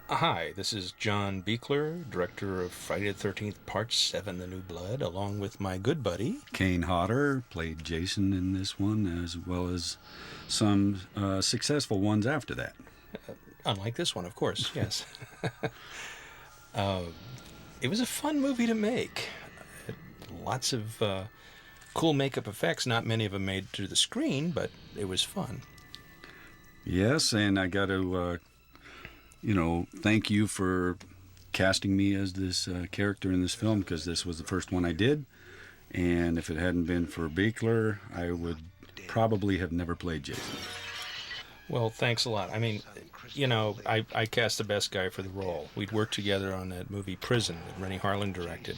Hi, this is John Beekler, director of Friday the 13th, Part 7, The New Blood, along with my good buddy Kane Hodder played Jason in this one, as well as some successful ones after that. Unlike this one, of course, yes. It was a fun movie to make. Lots of cool makeup effects, not many of them made to the screen, but it was fun. Yes, and I got to, thank you for casting me as this character in this film, because this was the first one I did. And if it hadn't been for Beekler, I would probably have never played Jason. Well, thanks a lot. I mean, I cast the best guy for the role. We'd worked together on that movie Prison that Rennie Harlan directed,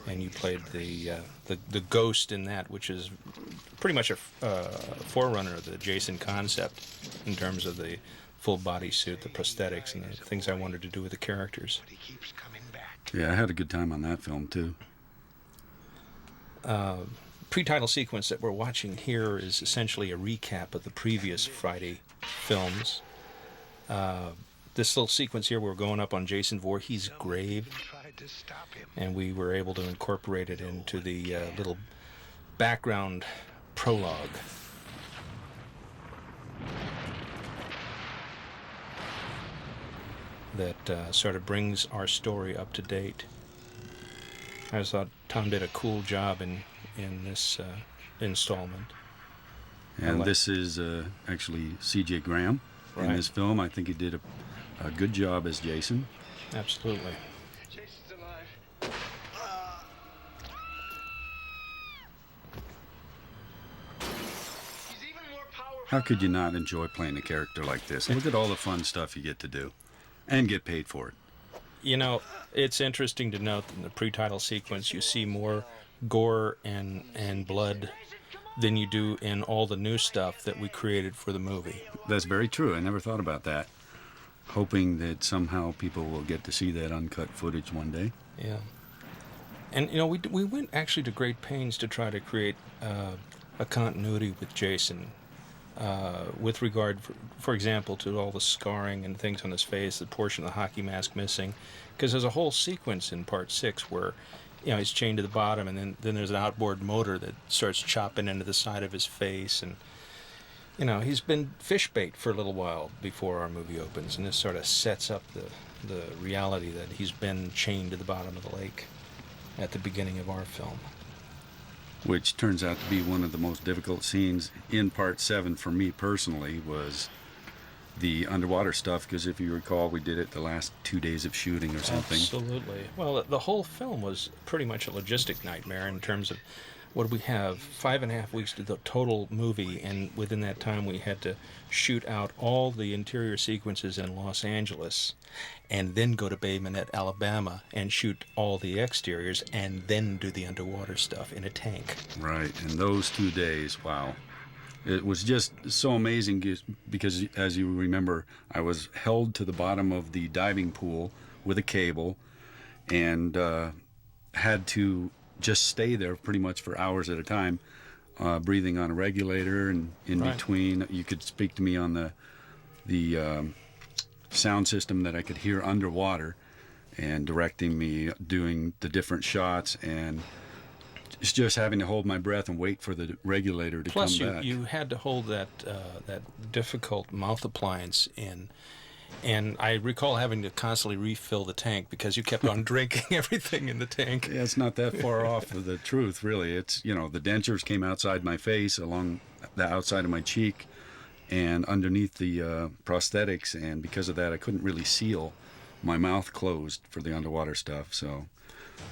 and you played the ghost in that, which is pretty much a forerunner of the Jason concept in terms of the full body suit, the prosthetics, and the things I wanted to do with the characters. Yeah, I had a good time on that film, too. Pre-title sequence that we're watching here is essentially a recap of the previous Friday films. This little sequence here, we're going up on Jason Voorhees' grave, and we were able to incorporate it into the little background prologue. That sort of brings our story up to date. I just thought Tom did a cool job in this installment. And this is actually C.J. Graham in this film. I think he did a good job as Jason. Absolutely. Jason's alive. He's even more powerful. How could you not enjoy playing a character like this? Look at all the fun stuff you get to do and get paid for it. You know, it's interesting to note that in the pre-title sequence you see more gore and blood than you do in all the new stuff that we created for the movie. That's very true. I never thought about that. Hoping that somehow people will get to see that uncut footage one day. Yeah. And, we went actually to great pains to try to create a continuity with Jason with regard, for example, to all the scarring and things on his face, the portion of the hockey mask missing. Because there's a whole sequence in Part 6 where, he's chained to the bottom, and then there's an outboard motor that starts chopping into the side of his face. And, he's been fish bait for a little while before our movie opens, and this sort of sets up the reality that he's been chained to the bottom of the lake at the beginning of our film. Which turns out to be one of the most difficult scenes in Part 7 for me personally, was the underwater stuff, because if you recall, we did it the last 2 days of shooting or something. Absolutely. Well, the whole film was pretty much a logistic nightmare in terms of what do we have, 5.5 weeks to the total movie, and within that time we had to shoot out all the interior sequences in Los Angeles and then go to Bay Minette, Alabama, and shoot all the exteriors and then do the underwater stuff in a tank. Right, and those 2 days, wow. It was just so amazing because, as you remember, I was held to the bottom of the diving pool with a cable and had to just stay there pretty much for hours at a time, breathing on a regulator, and in between you could speak to me on the sound system that I could hear underwater, and directing me doing the different shots, and just having to hold my breath and wait for the regulator to come back. Plus, you had to hold that difficult mouth appliance in. And I recall having to constantly refill the tank because you kept on drinking everything in the tank. Yeah, it's not that far off of the truth, really. It's, the dentures came outside my face, along the outside of my cheek, and underneath the prosthetics. And because of that, I couldn't really seal my mouth closed for the underwater stuff. So,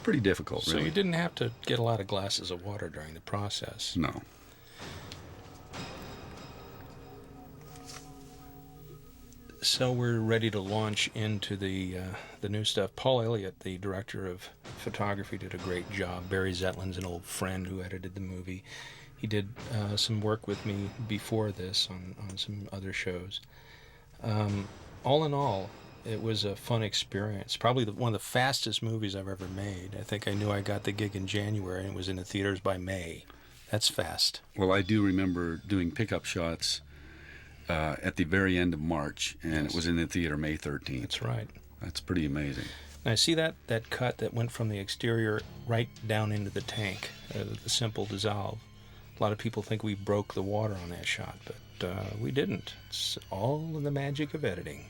pretty difficult, really. So you didn't have to get a lot of glasses of water during the process. No. So we're ready to launch into the new stuff. Paul Elliott, the director of photography, did a great job. Barry Zetlin's an old friend who edited the movie. He did some work with me before this on some other shows. All in all, it was a fun experience. Probably one of the fastest movies I've ever made. I think I knew I got the gig in January and it was in the theaters by May. That's fast. Well, I do remember doing pickup shots at the very end of March, and It was in the theater May 13th. That's right. That's pretty amazing. And I see that cut that went from the exterior right down into the tank, the simple dissolve. A lot of people think we broke the water on that shot, but we didn't. It's all in the magic of editing.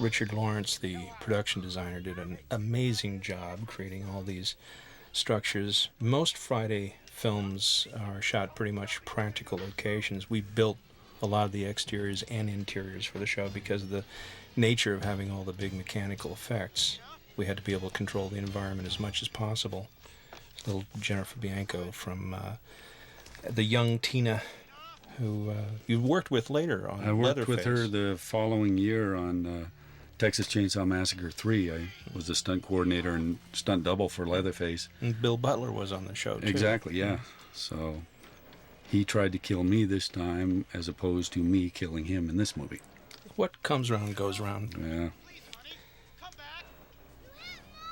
Richard Lawrence, the production designer, did an amazing job creating all these structures. Most Friday films are shot pretty much practical locations. We built a lot of the exteriors and interiors for the show because of the nature of having all the big mechanical effects. We had to be able to control the environment as much as possible. Little Jennifer Bianco from the young Tina, who you worked with later on I worked Leatherface. with her the following year on Texas Chainsaw Massacre 3. I was the stunt coordinator and stunt double for Leatherface. And Bill Butler was on the show, too. Exactly, yeah. So he tried to kill me this time as opposed to me killing him in this movie. What comes around goes around. Yeah.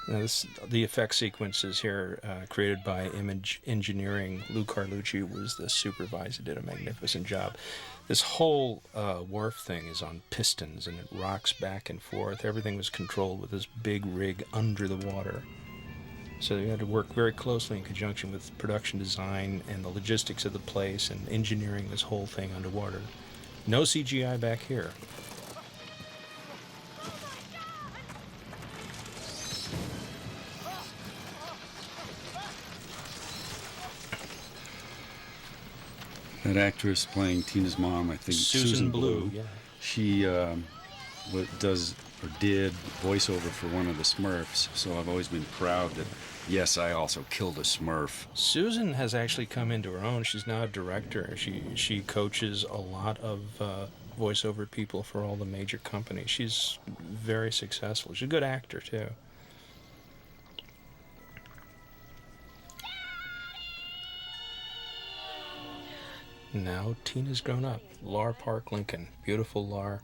Now the effect sequences here created by Image Engineering. Lou Carlucci was the supervisor, did a magnificent job. This whole wharf thing is on pistons and it rocks back and forth. Everything was controlled with this big rig under the water. So you had to work very closely in conjunction with production design and the logistics of the place and engineering this whole thing underwater. No CGI back here. That actress playing Tina's mom, I think Susan Blue, yeah. She does or did voiceover for one of the Smurfs, so I've always been proud that, yes, I also killed a Smurf. Susan has actually come into her own. She's now a director. She coaches a lot of voiceover people for all the major companies. She's very successful. She's a good actor, too. Now Tina's grown up. Lar Park Lincoln. Beautiful Lar.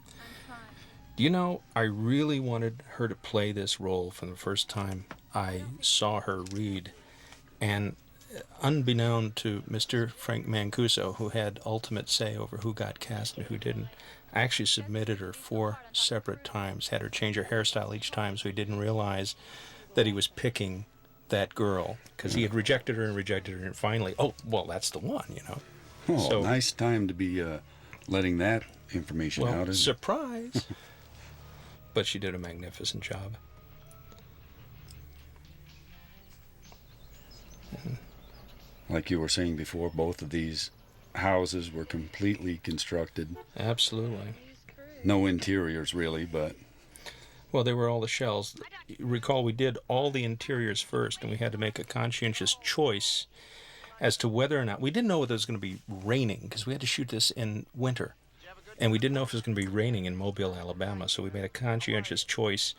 Do you know, I really wanted her to play this role from the first time I saw her read. And unbeknown to Mr. Frank Mancuso, who had ultimate say over who got cast and who didn't, I actually submitted her 4 separate times, had her change her hairstyle each time so he didn't realize that he was picking that girl. Because he had rejected her, and finally, oh, well, that's the one, you know. Oh, So- nice time to be letting that information Well, out. Isn't it? surprise. But she did a magnificent job. Like you were saying before, both of these houses were completely constructed. Absolutely. No interiors, really, but Well, they were all the shells. Recall, we did all the interiors first, and we had to make a conscientious choice as to whether or not... We didn't know whether it was going to be raining, because we had to shoot this in winter. And we didn't know if it was going to be raining in Mobile, Alabama, so we made a conscientious choice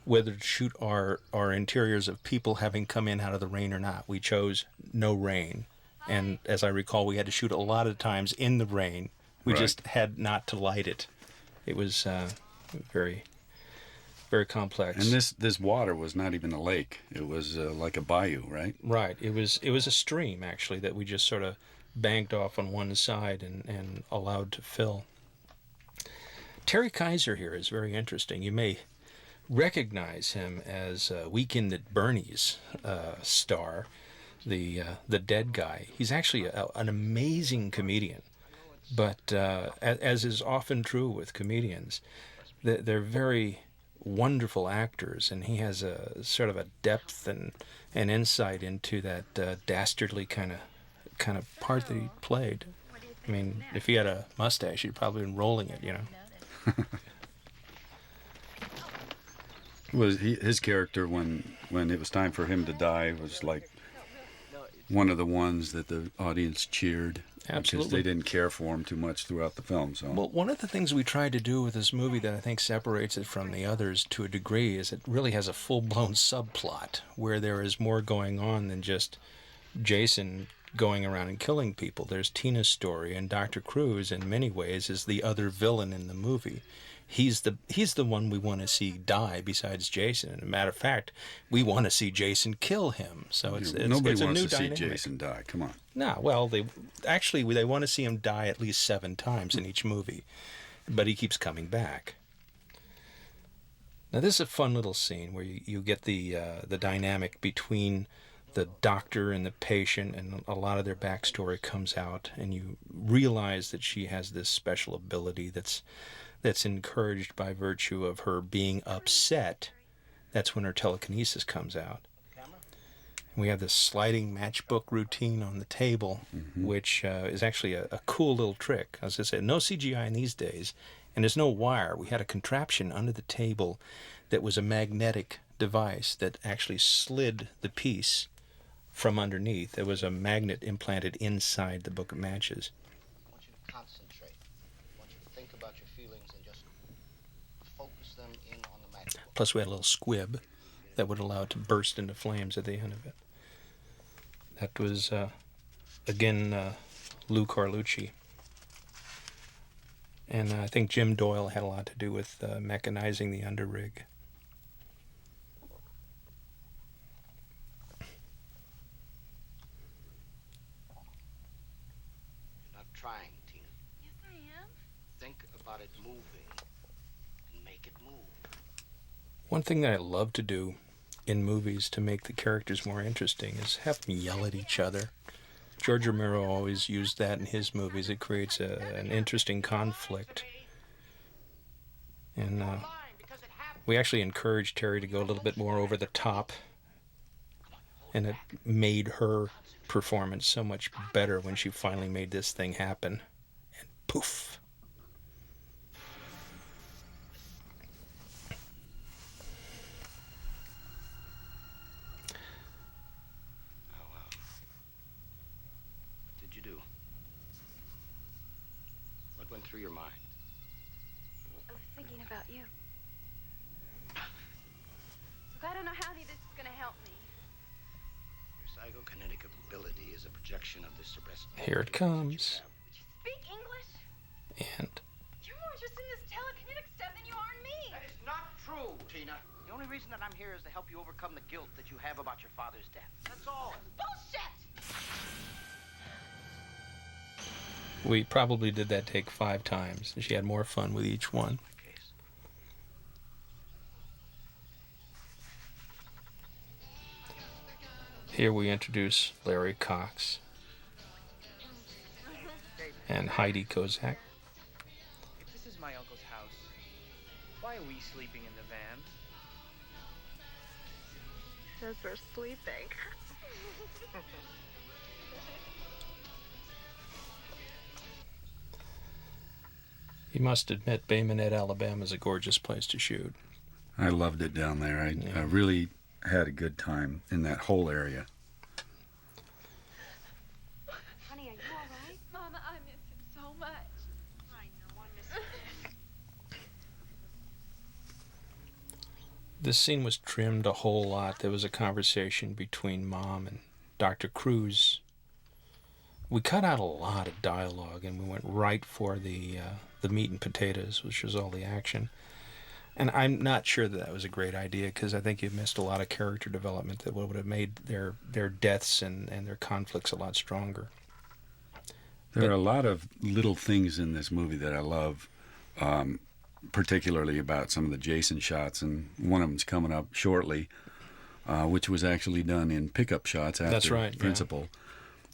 whether to shoot our interiors of people having come in out of the rain or not. We chose no rain. And as I recall, we had to shoot a lot of times in the rain. We Right. just had not to light it. It was very, very complex. and this water was not even a lake. It was like a bayou, right? Right. It was a stream, actually, that we just sort of banked off on one side and allowed to fill. Terry Kaiser here is very interesting. You may recognize him as Weekend at Bernie's star, the dead guy. He's actually an amazing comedian, but as is often true with comedians, they're very wonderful actors, and he has a sort of a depth and an insight into that dastardly kind of part that he played. I mean, if he had a mustache, he'd probably been rolling it, you know. Was his character when it was time for him to die was like one of the ones that the audience cheered because Absolutely. they didn't care for him too much throughout the film. So Well, one of the things we tried to do with this movie that I think separates it from the others to a degree is it really has a full-blown subplot where there is more going on than just Jason going around and killing people. There's Tina's story, and Dr. Cruz, in many ways, is the other villain in the movie. he's the one we want to see die besides Jason. And a matter of fact, we want to see Jason kill him. So Nobody it's a wants new to dynamic. see Jason die. Come on. No, well, they want to see him die at least 7 times in each movie, but he keeps coming back. Now this is a fun little scene where you get the dynamic between the doctor and the patient, and a lot of their backstory comes out, and you realize that she has this special ability that's encouraged by virtue of her being upset. That's when her telekinesis comes out. We have this sliding matchbook routine on the table, which is actually a cool little trick. As I said, no CGI in these days, and there's no wire. We had a contraption under the table that was a magnetic device that actually slid the piece from underneath. There was a magnet implanted inside the book of matches. I want you to concentrate. I want you to think about your feelings and just focus them in on the matchbook. Plus we had a little squib that would allow it to burst into flames at the end of it. That was, again, Lou Carlucci. And I think Jim Doyle had a lot to do with mechanizing the underrig. You're not trying, Tina. Yes, I am. Think about it moving and make it move. One thing that I love to do in movies to make the characters more interesting is have them yell at each other. George Romero always used that in his movies. It creates an interesting conflict. And we actually encouraged Terry to go a little bit more over the top. And it made her performance so much better when she finally made this thing happen. And poof. What did you do? What went through your mind? I was thinking about you. Look, I don't know how any of this is going to help me. Your psychokinetic ability is a projection of the suppressed. Here it comes. Would you speak English? And You're more interested in this telekinetic stuff than you are in me. That is not true, Tina. The only reason that I'm here is to help you overcome the guilt that you have about your father's death. That's all. Bullshit! we probably did that take 5 times. She had more fun with each one. Case. Here we introduce Larry Cox and Heidi Kozak. This is my uncle's house. Why are we sleeping in the van? Because we're sleeping. You must admit, Bay Minette, Alabama is a gorgeous place to shoot. I loved it down there. I really had a good time in that whole area. Honey, are you all right? Mama, I miss him so much. I know, I miss him. This scene was trimmed a whole lot. There was a conversation between Mom and Dr. Cruz. We cut out a lot of dialogue and we went right for the meat and potatoes, which was all the action. And I'm not sure that was a great idea because I think you missed a lot of character development that would have made their deaths and their conflicts a lot stronger. There are a lot of little things in this movie that I love, particularly about some of the Jason shots, and one of them's coming up shortly, which was actually done in pickup shots after That's right, principal.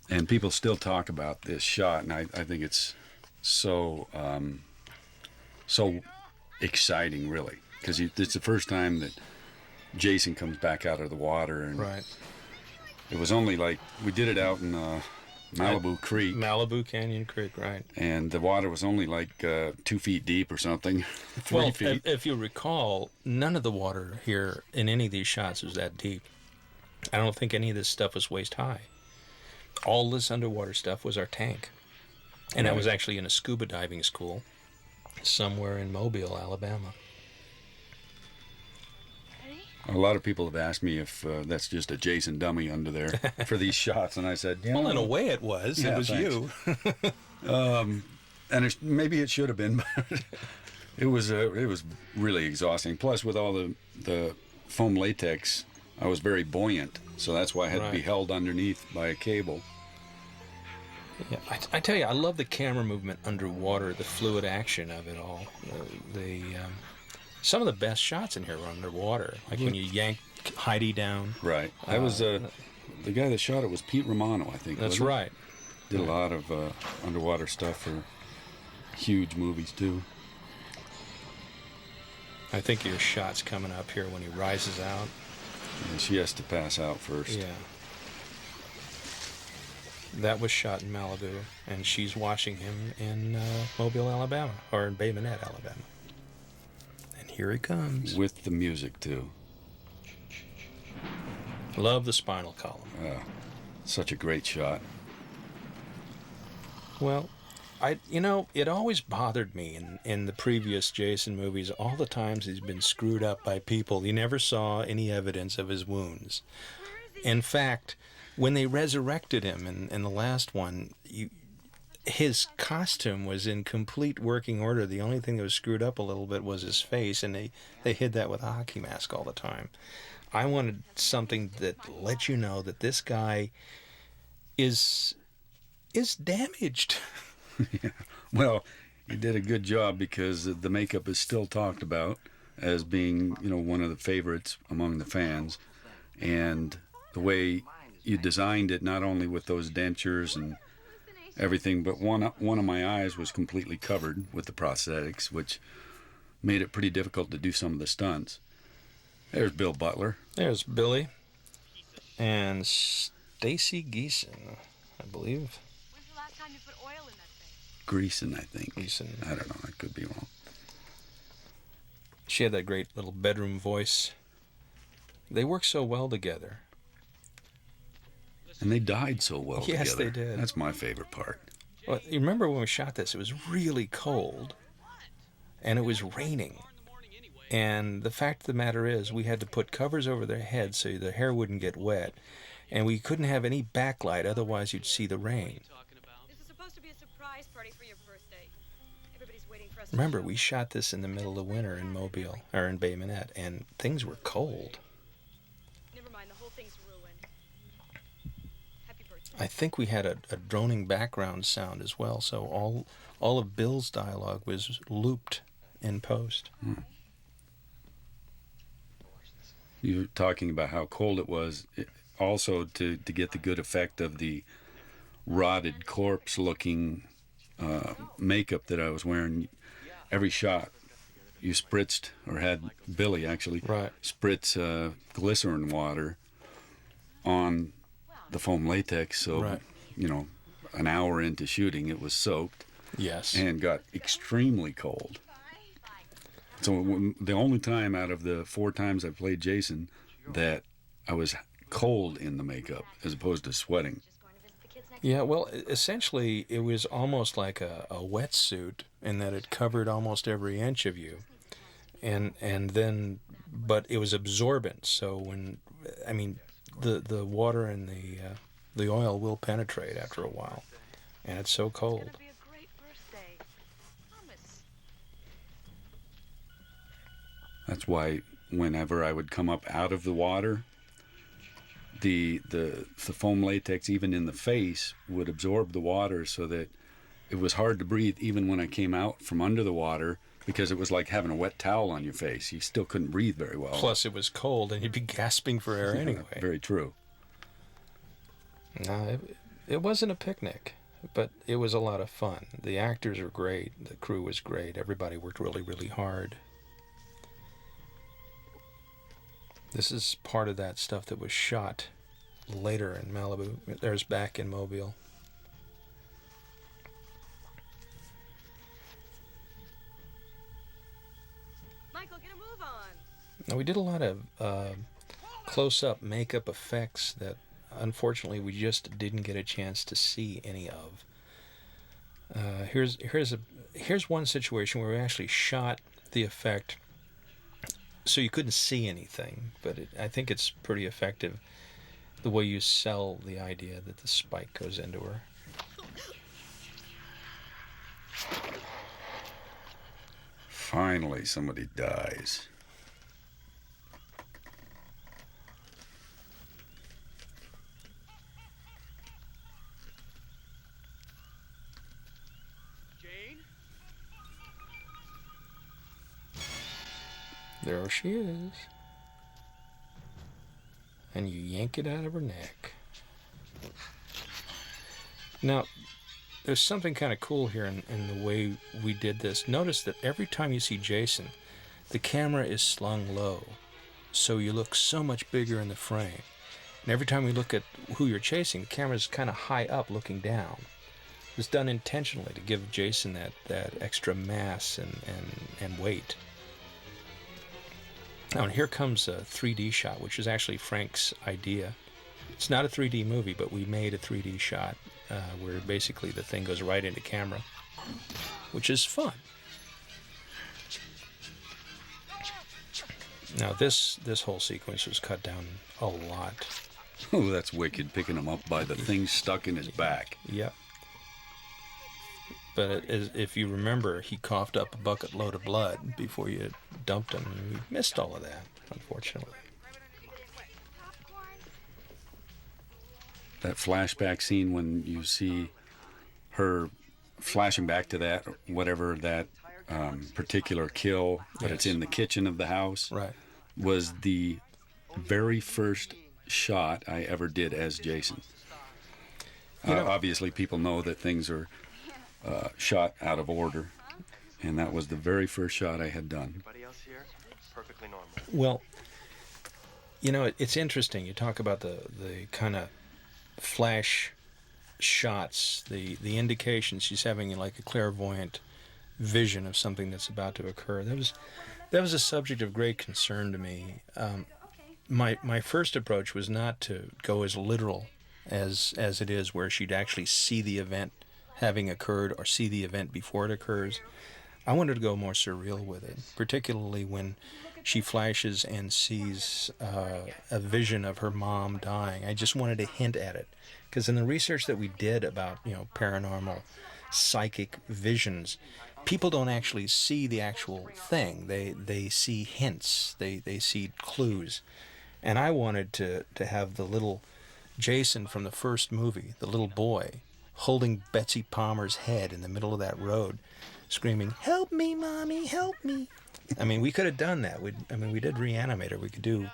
Yeah. And people still talk about this shot, and I think it's so exciting, really, because it's the first time that Jason comes back out of the water, and Right. it was only like we did it out in Malibu Creek, Malibu Canyon Creek, right. and the water was only like 2 feet deep or something, 3 Well, feet. if you recall, none of the water here in any of these shots was that deep. I don't think any of this stuff was waist high. All this underwater stuff was our tank. And I was actually in a scuba diving school somewhere in Mobile, Alabama. A lot of people have asked me if that's just a Jason dummy under there for these shots, and I said, yeah, Well, in a way it was. Yeah, It was thanks. you. And maybe it should have been, It was really exhausting. Plus, with all the foam latex, I was very buoyant, so that's why I had to be Right. held underneath by a cable. Yeah, I tell you, I love the camera movement underwater, the fluid action of it all. Some of the best shots in here are underwater, like when you yank Heidi down. Right. That was the guy that shot it was Pete Romano, I think. That's wasn't it? right. Did a lot of underwater stuff for huge movies too. I think your shot's coming up here when he rises out. And she has to pass out first. Yeah. That was shot in Malibu, and she's watching him in Mobile, Alabama, or in Bay Minette, Alabama. And here he comes. With the music too. Love the spinal column. Such a great shot. Well, it always bothered me in the previous Jason movies, all the times he's been screwed up by people. You never saw any evidence of his wounds. In fact, when they resurrected him in the last one, his costume was in complete working order. The only thing that was screwed up a little bit was his face, and they hid that with a hockey mask all the time. I wanted something that let you know that this guy is damaged. Yeah. Well, he did a good job because the makeup is still talked about as being, one of the favorites among the fans, and the way you designed it, not only with those dentures and everything, but one of my eyes was completely covered with the prosthetics, which made it pretty difficult to do some of the stunts. There's Bill Butler. There's Billy and Stacy Geeson, I believe. When's the last time you put oil in that thing? Greason, I think. Geeson. I don't know. I could be wrong. She had that great little bedroom voice. They work so well together. And they died so well together. Yes, they did. That's my favorite part. Well, you remember when we shot this, it was really cold, and it was raining. And the fact of the matter is, we had to put covers over their heads so their hair wouldn't get wet. And we couldn't have any backlight, otherwise you'd see the rain. This is supposed to be a surprise party for your birthday. Everybody's waiting for us. Remember, we shot this in the middle of winter in Mobile, or in Bay Minette, and things were cold. Never mind, the whole thing's ruined. Happy birthday. I think we had a droning background sound as well, so all of Bill's dialogue was looped in post. You're talking about how cold it was. Also, to get the good effect of the rotted corpse-looking makeup that I was wearing, every shot you spritzed, or had Billy actually spritz glycerin water on the foam latex. So, an hour into shooting, it was soaked. Yes. And got extremely cold. So the only time out of the 4 times I played Jason that I was cold in the makeup as opposed to sweating. Yeah, well, essentially it was almost like a wetsuit in that it covered almost every inch of you, and then, but it was absorbent. So the water and the oil will penetrate after a while, and it's so cold. It's gonna be a great birthday. Promise. That's why whenever I would come up out of the water, the foam latex, even in the face, would absorb the water so that it was hard to breathe even when I came out from under the water, because it was like having a wet towel on your face. You still couldn't breathe very well. Plus it was cold and you'd be gasping for air anyway. Very true. No, it wasn't a picnic, but it was a lot of fun. The actors were great. The crew was great. Everybody worked really, really hard. This is part of that stuff that was shot later in Malibu. There's back in Mobile. Michael, get a move on. Now, we did a lot of close-up makeup effects that unfortunately we just didn't get a chance to see any of. Here's one situation where we actually shot the effect so you couldn't see anything, but I think it's pretty effective the way you sell the idea that the spike goes into her. Finally, somebody dies. Jane? There she is. And you yank it out of her neck. Now, there's something kind of cool here in the way we did this. Notice that every time you see Jason, the camera is slung low, so you look so much bigger in the frame. And every time we look at who you're chasing, the camera's kind of high up looking down. It was done intentionally to give Jason that extra mass and weight. Now, and here comes a 3D shot, which is actually Frank's idea. It's not a 3D movie, but we made a 3D shot where basically the thing goes right into camera, which is fun. Now, this whole sequence was cut down a lot. Oh, that's wicked, picking him up by the thing stuck in his back. Yep. But if you remember, he coughed up a bucket load of blood before you dumped him. And we missed all of that, unfortunately. That flashback scene when you see her flashing back to that, whatever that particular kill, but it's in the kitchen of the house, Right. was the very first shot I ever did as Jason. Obviously, people know that things are shot out of order, and that was the very first shot I had done. Everybody else here, perfectly normal. Well, it's interesting. You talk about the kind of flash shots, the indications. She's having like a clairvoyant vision of something that's about to occur. That was a subject of great concern to me. My first approach was not to go as literal as it is, where she'd actually see the event having occurred or see the event before it occurs. I wanted to go more surreal with it, particularly when she flashes and sees a vision of her mom dying. I just wanted to hint at it, because in the research that we did about paranormal psychic visions, people don't actually see the actual thing. They see hints. They see clues. And I wanted to have the little Jason from the first movie, the little boy, holding Betsy Palmer's head in the middle of that road, screaming, "Help me, Mommy, help me." I mean, we could have done that. We did Reanimator. We could do,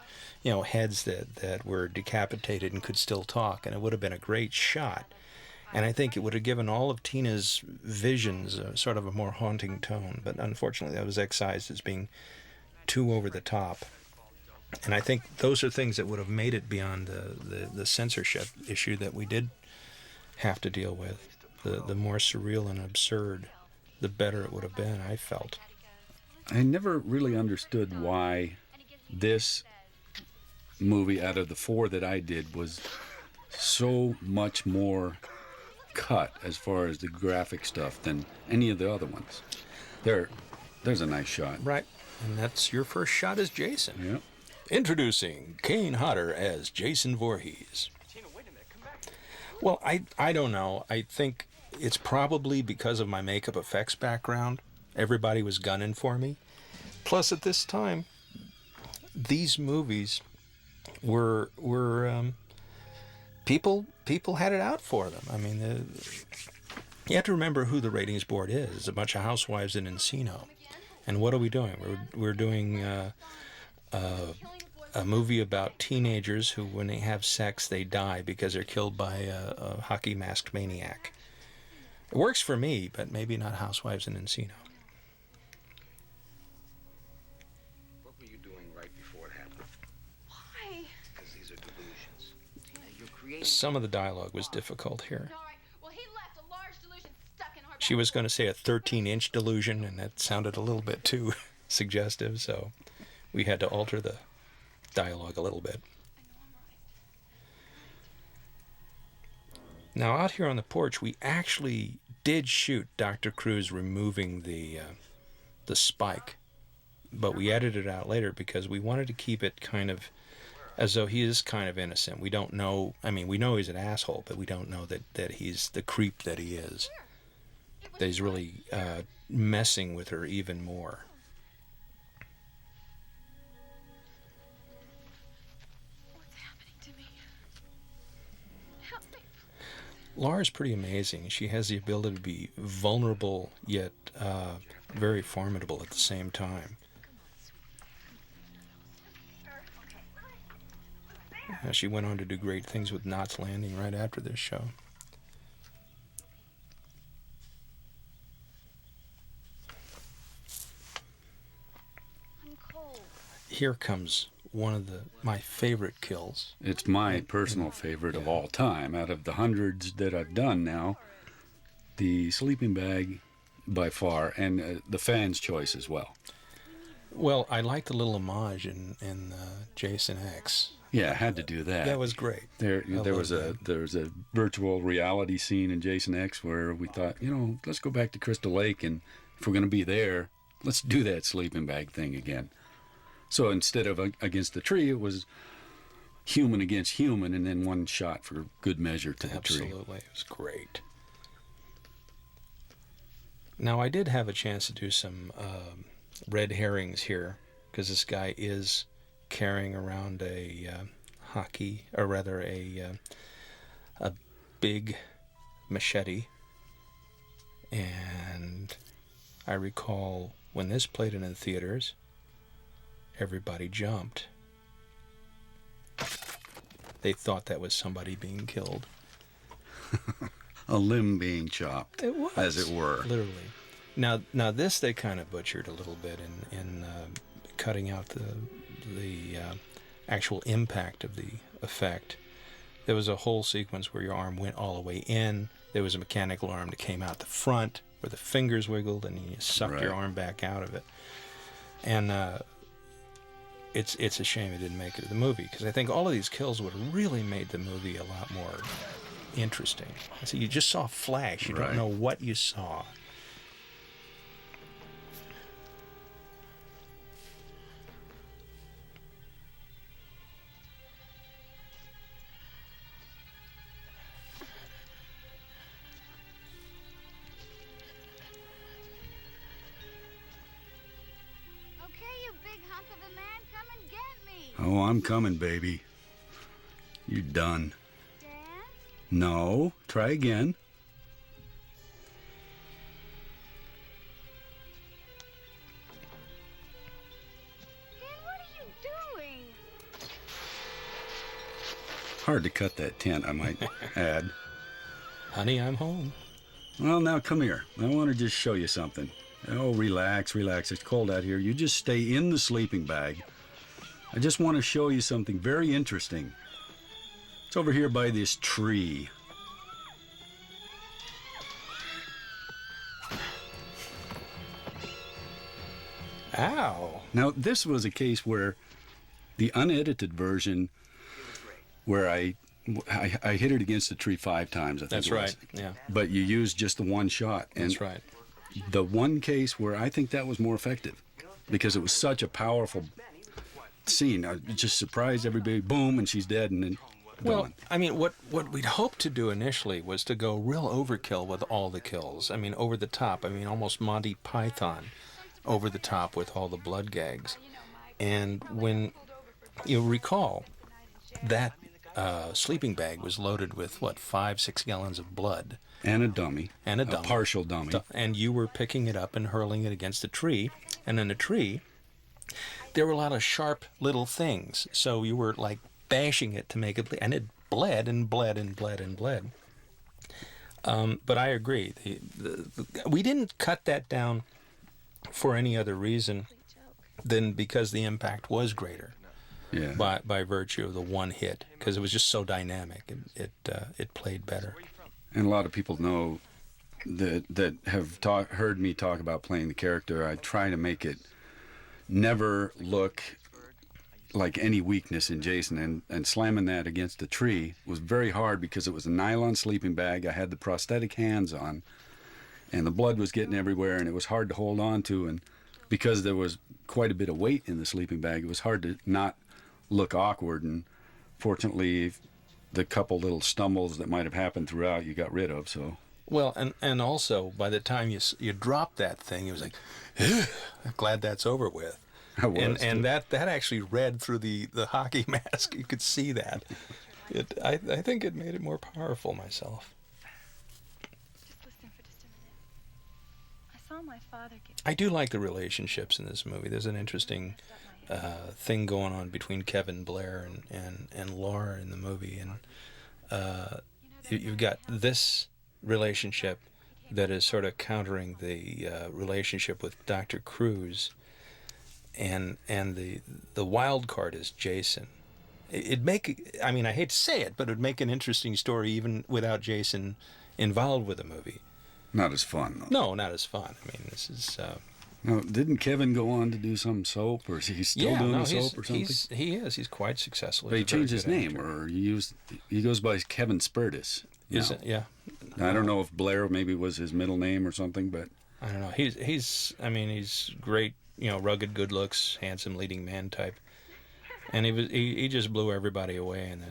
heads that were decapitated and could still talk, and it would have been a great shot. And I think it would have given all of Tina's visions sort of a more haunting tone. But unfortunately, that was excised as being too over the top. And I think those are things that would have made it beyond the censorship issue that we did have to deal with. The more surreal and absurd, the better it would have been, I felt. I never really understood why this movie, out of the four that I did, was so much more cut as far as the graphic stuff than any of the other ones. There's a nice shot. Right. And that's your first shot as Jason. Yep. Introducing Kane Hodder as Jason Voorhees. Tina, wait a minute, come back. Well, I don't know. I think it's probably because of my makeup effects background. Everybody was gunning for me. Plus, at this time, these movies were people had it out for them. I mean, you have to remember who the ratings board is. It's a bunch of housewives in Encino. And what are we doing? We're doing a movie about teenagers who, when they have sex, they die because they're killed by a hockey masked maniac. It works for me, but maybe not Housewives in Encino. What were you doing right before it happened? Why? Because these are delusions. Tina, you're creating. Some of the dialogue was difficult here. All right. Well, he left a large delusion stuck in our She was going to say a 13-inch delusion, and that sounded a little bit too suggestive, so we had to alter the dialogue a little bit. Now, out here on the porch, we actually did shoot Dr. Cruz removing the spike, but we edited it out later because we wanted to keep it kind of as though he is kind of innocent. We don't know, I mean, we know he's an asshole, but we don't know that he's the creep that he is. That he's really messing with her even more. Laura's pretty amazing. She has the ability to be vulnerable yet very formidable at the same time. She went on to do great things with Knots Landing right after this show. I'm cold. Here comes one of my favorite kills. It's my personal favorite of all time. Out of the hundreds that I've done now, the sleeping bag by far, and the fans' choice as well. Well, I like the little homage in Jason X. Yeah, I had to do that. That was great. There was a virtual reality scene in Jason X where we thought, let's go back to Crystal Lake, and if we're going to be there, let's do that sleeping bag thing again. So instead of against the tree, it was human against human, and then one shot for good measure to the tree. Absolutely, it was great. Now, I did have a chance to do some red herrings here, because this guy is carrying around a big machete, and I recall when this played in the theaters, everybody jumped. They thought that was somebody being killed. A limb being chopped, It was, as it were. literally. Now this they kind of butchered a little bit in cutting out the actual impact of the effect. There was a whole sequence where your arm went all the way in. There was a mechanical arm that came out the front where the fingers wiggled, and you sucked your arm back out of it. And it's a shame it didn't make it to the movie, because I think all of these kills would have really made the movie a lot more interesting. So you just saw a flash. You don't know what you saw. Okay, you big hunk of a man, come and get me. Oh, I'm coming, baby. You done. Dad? No, try again. Dad, what are you doing? Hard to cut that tent, I might add. Honey, I'm home. Well, now come here. I want to just show you something. Oh, relax. It's cold out here. You just stay in the sleeping bag. I just want to show you something very interesting. It's over here by this tree. Ow. Now, this was a case where the unedited version, where I hit it against the tree 5 times, I think That's it was. right, yeah. But you used just the one shot. And That's right. the one case where I think that was more effective, because it was such a powerful scene. It just surprised everybody. Boom, and she's dead, and then Well, gone. I mean, what we'd hoped to do initially was to go real overkill with all the kills. I mean, over the top. I mean, almost Monty Python over the top with all the blood gags. And when you recall, that sleeping bag was loaded with, 5-6 gallons of blood. And a dummy. And a A dummy. partial dummy. And you were picking it up and hurling it against a tree. And in the tree, there were a lot of sharp little things. So you were like bashing it to make it, and it bled and bled and bled and bled. But I agree. We didn't cut that down for any other reason than because the impact was greater. Yeah. By virtue of the one hit, because it was just so dynamic. It played better. And a lot of people know that have heard me talk about playing the character. I try to make it never look like any weakness in Jason, and slamming that against the tree was very hard because it was a nylon sleeping bag. I had the prosthetic hands on, and the blood was getting everywhere, and it was hard to hold on to. And because there was quite a bit of weight in the sleeping bag, it was hard to not look awkward. And fortunately, the couple little stumbles that might have happened throughout, you got rid of. So Well, and also by the time you dropped that thing, it was like, I'm glad that's over with. I was. And that actually read through the hockey mask. You could see that. I think it made it more powerful myself. saw my father get... I do like the relationships in this movie. There's an interesting thing going on between Kevin Blair and Laura in the movie, and you've got this relationship that is sort of countering the relationship with Dr. Cruz, and the wild card is Jason. I mean, I hate to say it, but it'd make an interesting story even without Jason involved with the movie. Not as fun, though. No, not as fun. I mean, this is... Now, didn't Kevin go on to do some soap, or is he still doing a soap or something? He is. He's quite successful. But he He's a very changed his good name, actor. or he goes by Kevin Spurtis. Is now. it? Yeah. I don't know if Blair maybe was his middle name or something, but I don't know. He's great. You know, rugged, good looks, handsome leading man type, and he just blew everybody away in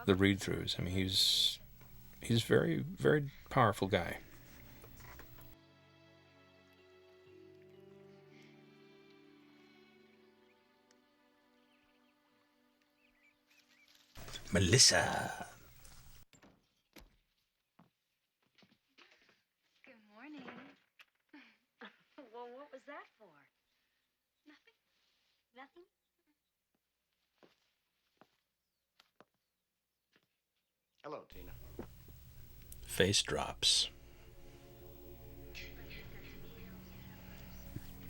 the read-throughs. I mean, he's very, very powerful guy. Melissa. Good morning. Well, what was that for? Nothing. Nothing? Hello, Tina. Face drops.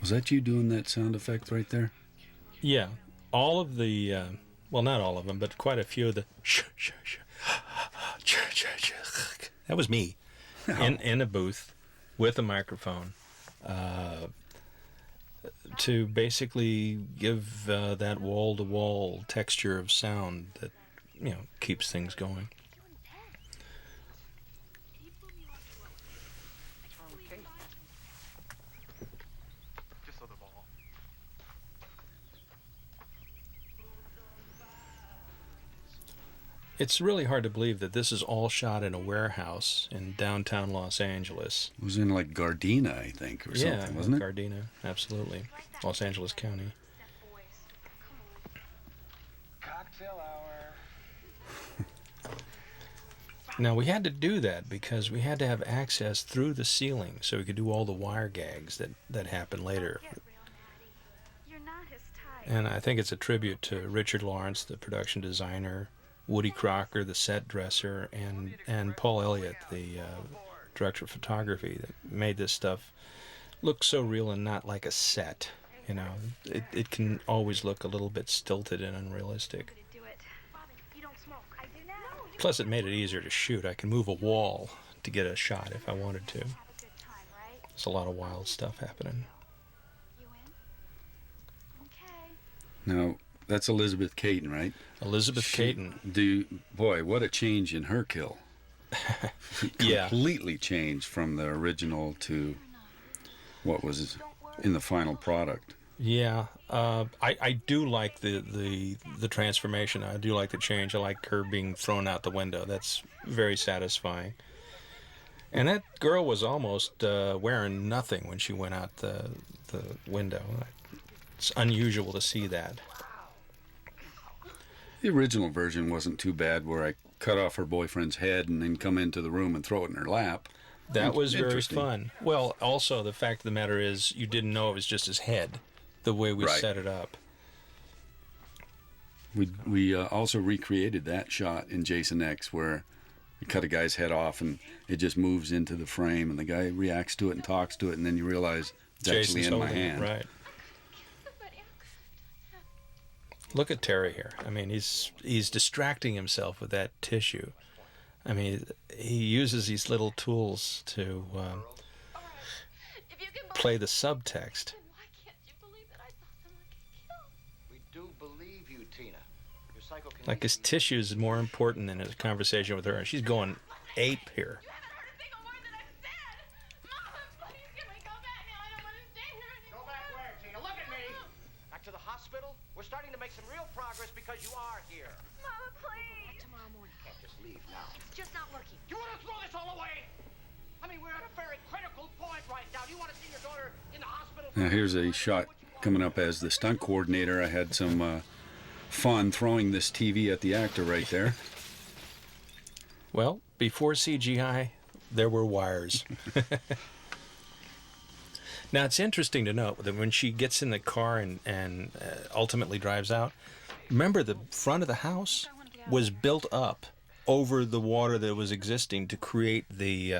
was that you doing that sound effect right there? Yeah, all of the, well, not all of them, but quite a few of the that was me in a booth with a microphone to basically give that wall-to-wall texture of sound that, you know, keeps things going. Okay. Just so the ball. It's really hard to believe that this is all shot in a warehouse in downtown Los Angeles. It was in like Gardena, I think, or something, wasn't it? Gardena, absolutely. Los Angeles County. Cocktail hour. Now, we had to do that because we had to have access through the ceiling so we could do all the wire gags that happen later. You're not as tight. And I think it's a tribute to Richard Lawrence, the production designer, Woody Crocker, the set dresser, and Paul Elliott, the director of photography, that made this stuff look so real and not like a set. You know, it can always look a little bit stilted and unrealistic. Do it. You don't smoke. I do now. Plus, it made it easier to shoot. I can move a wall to get a shot if I wanted to. Have a good time, right? There's a lot of wild stuff happening. You in? Okay. Now, that's Elizabeth Caton, right? Elizabeth Caton. Boy, what a change in her kill. Yeah. Completely changed from the original to what was in the final product. Yeah, I do like the transformation. I do like the change. I like her being thrown out the window. That's very satisfying. And that girl was almost wearing nothing when she went out the window. It's unusual to see that. The original version wasn't too bad, where I cut off her boyfriend's head and then come into the room and throw it in her lap. That was very Interesting. fun. Well, also, the fact of the matter is you didn't know it was just his head, the way we Right. set it up. We also recreated that shot in Jason X, where we cut a guy's head off and it just moves into the frame, and the guy reacts to it and talks to it, and then you realize it's actually Jason's in my holding it, hand. right. Look at Terry here. I mean, he's distracting himself with that tissue. I mean, he uses these little tools to play the subtext. Why can't you believe that I saw someone get killed? We do believe you, Tina. Your psychokinesis. Like his tissue is more important than his conversation with her, and she's going ape here. You haven't heard a single word that I've said. Mama, please, can we go back now? I don't want to stay here Go anymore. back where, Tina? Look at me. Back to the hospital? We're starting to make some real progress because you are here. Mama, please. Tomorrow morning. Can't just leave now. It's just not working. You want to throw this all away? I mean, we're at a very critical point right now. Do you want to see your daughter in the hospital? Now here's a shot coming up as the stunt coordinator. I had some fun throwing this TV at the actor right there. Well, before CGI, there were wires. Now, it's interesting to note that when she gets in the car and ultimately drives out, remember the front of the house was built up over the water that was existing to create the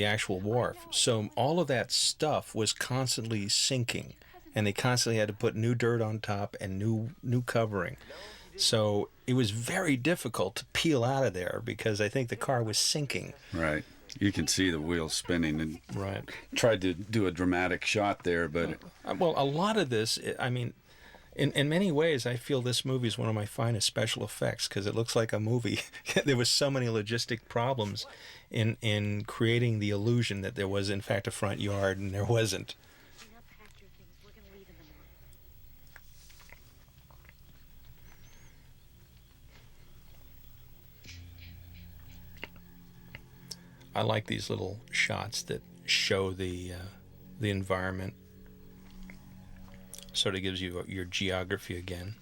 actual wharf. So all of that stuff was constantly sinking, and they constantly had to put new dirt on top and new covering. So it was very difficult to peel out of there because I think the car was sinking. Right. You can see the wheels spinning, and Right. tried to do a dramatic shot there, but Well, a lot of this, I mean, in many ways, I feel this movie is one of my finest special effects because it looks like a movie. There was so many logistic problems in creating the illusion that there was, in fact, a front yard, and there wasn't. Now pack your things. We're gonna leave in the morning. I like these little shots that show the environment. Sort of gives you your geography again.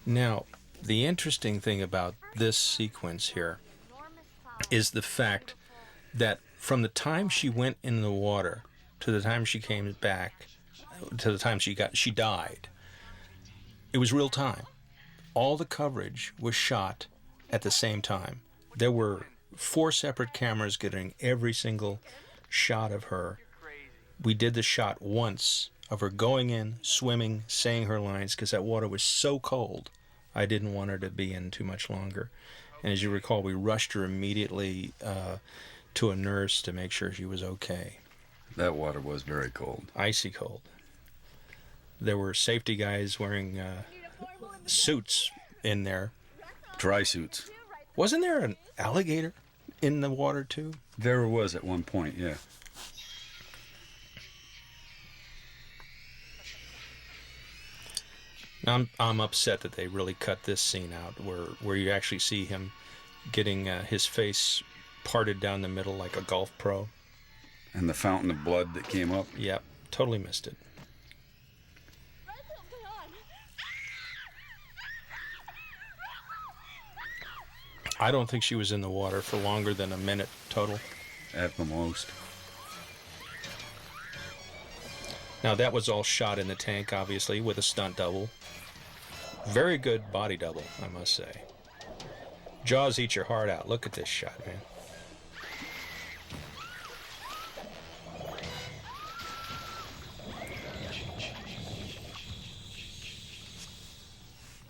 Now, the interesting thing about this sequence here is the fact that from the time she went in the water to the time she came back to the time she died, it was real time. All the coverage was shot at the same time. There were 4 separate cameras getting every single shot of her. We did the shot once of her going in, swimming, saying her lines, because that water was so cold, I didn't want her to be in too much longer. And as you recall, we rushed her immediately to a nurse to make sure she was okay. that water was very cold. Icy cold. There were safety guys wearing suits in there. Dry suits. Wasn't there an alligator in the water too? There was at one point, yeah. I'm upset that they really cut this scene out, where you actually see him getting his face parted down the middle like a golf pro. And the fountain of blood that came up. Yep, totally missed it. I don't think she was in the water for longer than a minute total. At the most. Now that was all shot in the tank, obviously, with a stunt double. Very good body double, I must say. Jaws eat your heart out. Look at this shot, man.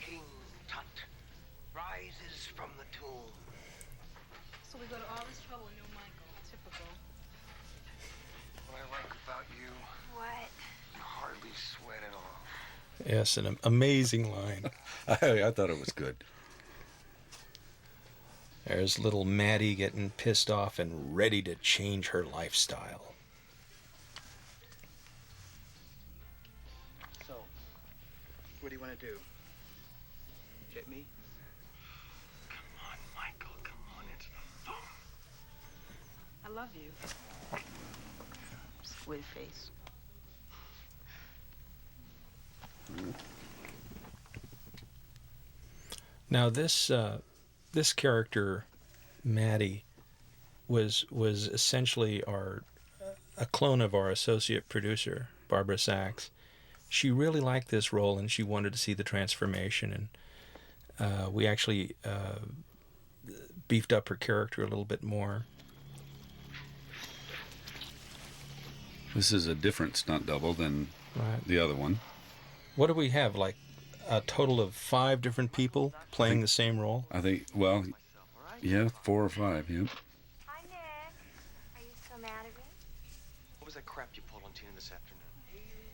King Tut rises from the tomb. So we go to all this trouble and no Michael. Typical. What I like about you, What? you hardly sweat at all. Yes, an amazing line. I thought it was good. There's little Maddie getting pissed off and ready to change her lifestyle. So, what do you want to do? Hit me? Come on, Michael, come on, it's the phone. I love you. Squid face. Now this character, Maddie, was essentially a clone of our associate producer, Barbara Sachs. She really liked this role and she wanted to see the transformation, and we actually beefed up her character a little bit more. This is a different stunt double than Right. the other one. What do we have? Like a total of 5 different people playing the same role? I think, well, yeah, 4 or 5, yeah. Hi, Nick. Are you still mad at me? What was that crap you pulled on Tina this afternoon?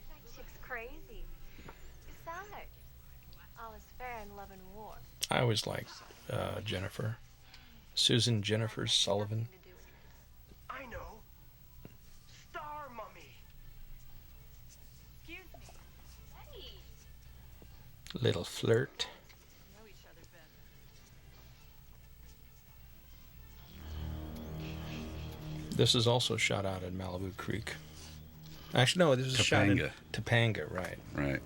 That chick's crazy. Besides, all is fair in love and war. I always liked Jennifer. Susan Jennifer Sullivan. Nothing to do with it. I know. Star Mummy. Excuse me. Hey. Little flirt. Know each other better. This is also shot out at Malibu Creek. Actually, no, this was shot in Topanga. Topanga, right. Right.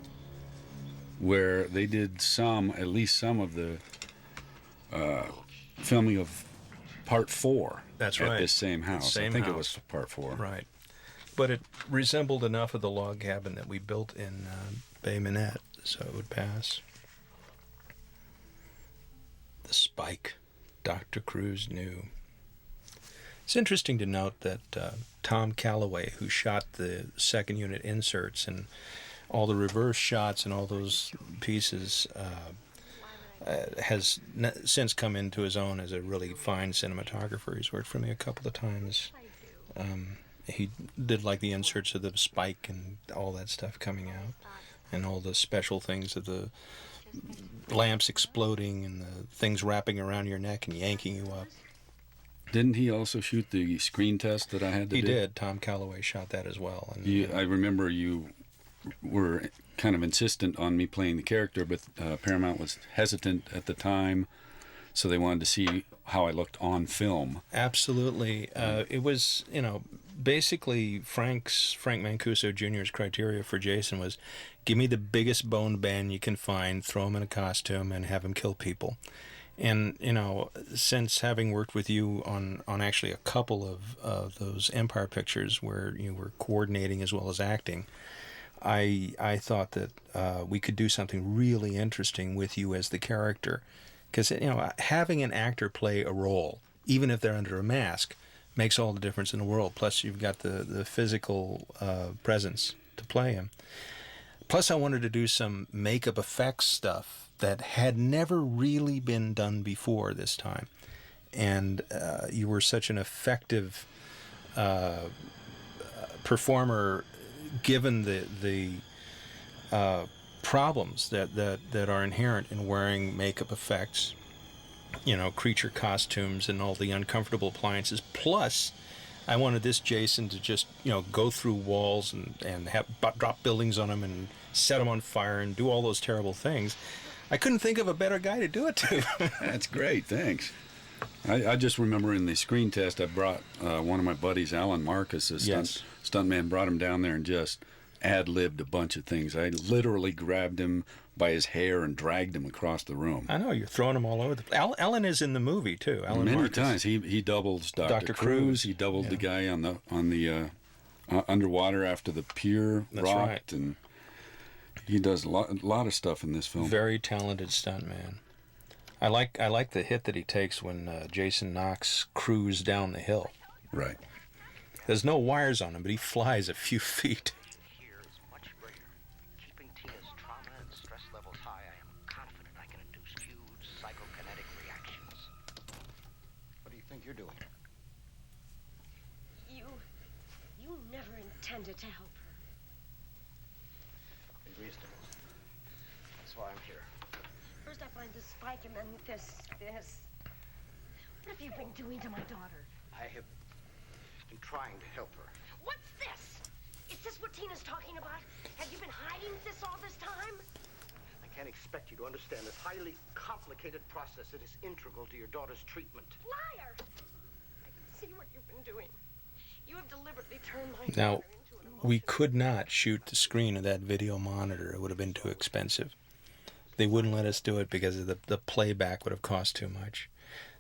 Where they did at least some of the filming of part 4. That's at right. this same house. Same I think house. it was part 4. Right. But it resembled enough of the log cabin that we built in Bay Minette, so it would pass. The spike Dr. Cruz knew. It's interesting to note that Tom Calloway, who shot the second unit inserts and all the reverse shots and all those pieces, has since come into his own as a really fine cinematographer. He's worked for me a couple of times. He did like the inserts of the spike and all that stuff coming out, and all the special things of the lamps exploding and the things wrapping around your neck and yanking you up. Didn't he also shoot the screen test that I had to do? He did. Tom Calloway shot that as well. And I remember you were kind of insistent on me playing the character, but Paramount was hesitant at the time, so they wanted to see how I looked on film. Absolutely. It was, basically Frank Mancuso Jr.'s criteria for Jason was, give me the biggest boned band you can find, throw him in a costume, and have him kill people. And, since having worked with you on actually a couple of those Empire pictures where you were coordinating as well as acting, I thought that we could do something really interesting with you as the character. Because, having an actor play a role, even if they're under a mask, makes all the difference in the world. Plus, you've got the physical presence to play him. Plus, I wanted to do some makeup effects stuff that had never really been done before this time. And you were such an effective performer, given the problems that are inherent in wearing makeup effects, creature costumes and all the uncomfortable appliances. Plus, I wanted this Jason to just, go through walls and have drop buildings on him and set them on fire and do all those terrible things. I couldn't think of a better guy to do it to. That's great, thanks. I just remember in the screen test, I brought one of my buddies, Alan Marcus, a stuntman, brought him down there and just ad-libbed a bunch of things. I literally grabbed him by his hair and dragged him across the room. I know, you're throwing him all over the place. Alan is in the movie, too. Alan Many Marcus. times. He doubles Dr. Cruz. Cruz. He doubled the guy on the underwater after the pier That's rocked. right. And he does a lot of stuff in this film. Very talented stuntman. I like the hit that he takes when Jason knocks Cruz down the hill. Right. There's no wires on him, but he flies a few feet. Here is much greater. Keeping Tina's trauma and stress levels high, I am confident I can induce huge psychokinetic reactions. What do you think you're doing? You never intended to help her. Be reasonable. That's why I'm here. First I find this spike and then this. What have you been doing to my daughter? I have been trying to help her. What's this? Is this what Tina's talking about? Have you been hiding this all this time? I can't expect you to understand this highly complicated process that is integral to your daughter's treatment. Liar! I can see what you've been doing. You have deliberately turned my Now, daughter into an we could not shoot the screen of that video monitor. It would have been too expensive. They wouldn't let us do it because of the playback would have cost too much.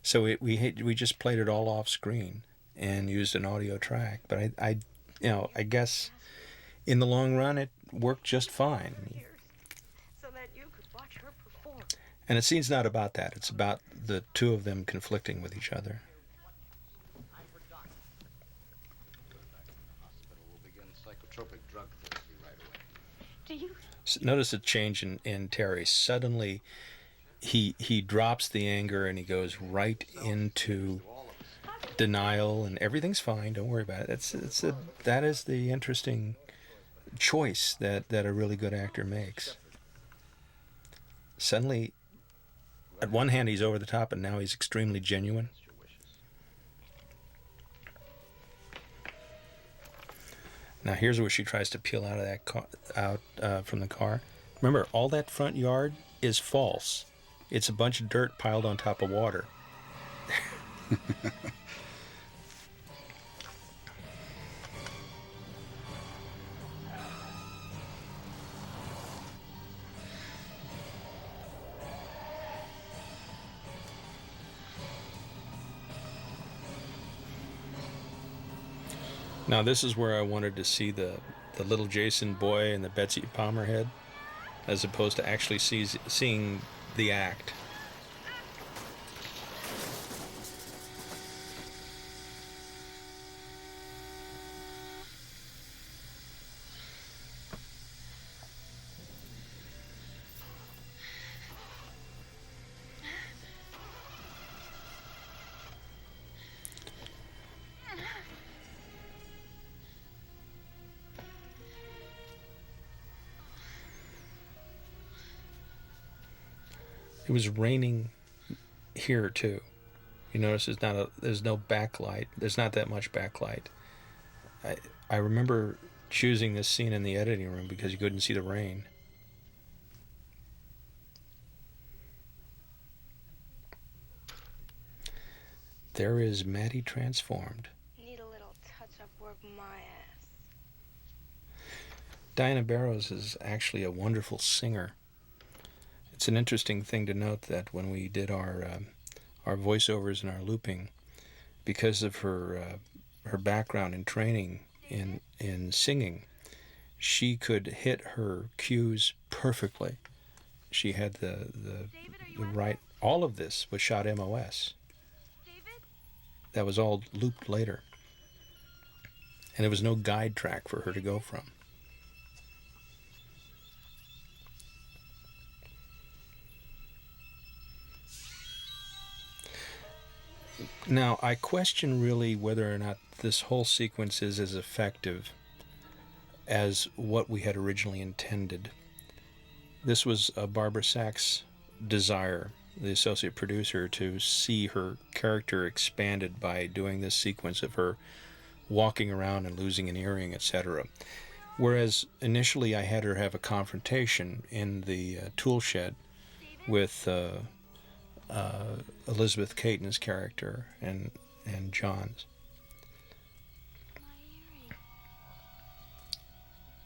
So we just played it all off screen and used an audio track. But I guess in the long run it worked just fine. so that you could watch her perform. And the scene's not about that. It's about the two of them conflicting with each other. Hospital will begin psychotropic drug therapy right away. Do you? Notice a change in Terry. Suddenly, he drops the anger and he goes right into denial, and everything's fine. Don't worry about it. That is the interesting choice that a really good actor makes. Suddenly, at one hand he's over the top, and now he's extremely genuine. Now here's where she tries to peel out of that from the car. Remember, all that front yard is false. It's a bunch of dirt piled on top of water. Now this is where I wanted to see the little Jason boy and the Betsy Palmer head, as opposed to actually seeing the act. It was raining here too. You notice there's no backlight. There's not that much backlight. I remember choosing this scene in the editing room because you couldn't see the rain. There is Maddie transformed. Need a little touch-up work, my ass. Diana Barrows is actually a wonderful singer. It's an interesting thing to note that when we did our voiceovers and our looping, because of her background and training in singing, she could hit her cues perfectly. She had the right. All of this was shot MOS. That was all looped later, and there was no guide track for her to go from. Now, I question really whether or not this whole sequence is as effective as what we had originally intended. This was Barbara Sachs' desire, the associate producer, to see her character expanded by doing this sequence of her walking around and losing an earring, etc. Whereas initially I had her have a confrontation in the tool shed with Elizabeth Caton's character and John's.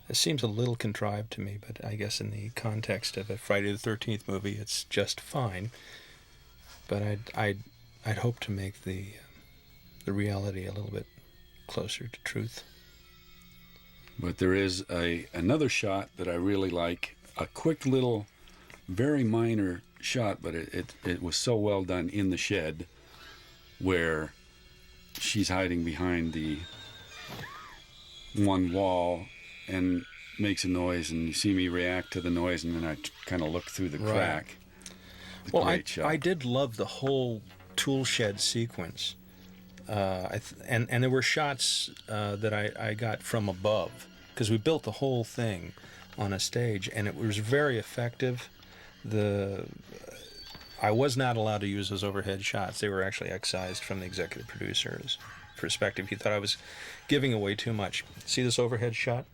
It seems a little contrived to me, but I guess in the context of a Friday the 13th movie, it's just fine. But I'd hope to make the reality a little bit closer to truth. But there is another shot that I really like, a quick little, very minor shot, but it was so well done in the shed where she's hiding behind the one wall and makes a noise, and you see me react to the noise, and then I kind of look through the crack. Well, I did love the whole tool shed sequence, and there were shots that I got from above, because we built the whole thing on a stage, and it was very effective. I was not allowed to use those overhead shots. They were actually excised from the executive producer's perspective. He thought I was giving away too much. See this overhead shot?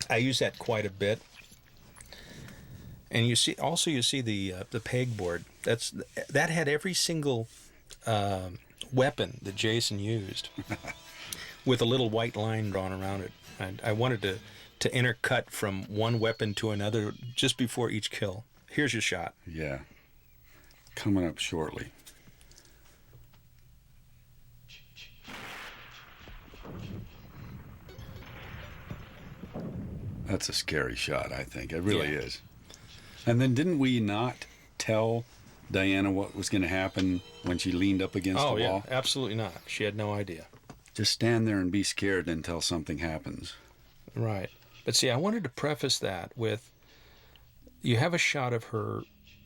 I use that quite a bit. And you see the pegboard. That had every single weapon that Jason used, with a little white line drawn around it. I wanted to intercut from one weapon to another just before each kill. Here's your shot. Yeah. Coming up shortly. That's a scary shot, I think. It really is. And then didn't we not tell Diana what was going to happen when she leaned up against the wall? Oh, yeah, absolutely not. She had no idea. Just stand there and be scared until something happens. Right. But see, I wanted to preface that with, you have a shot of her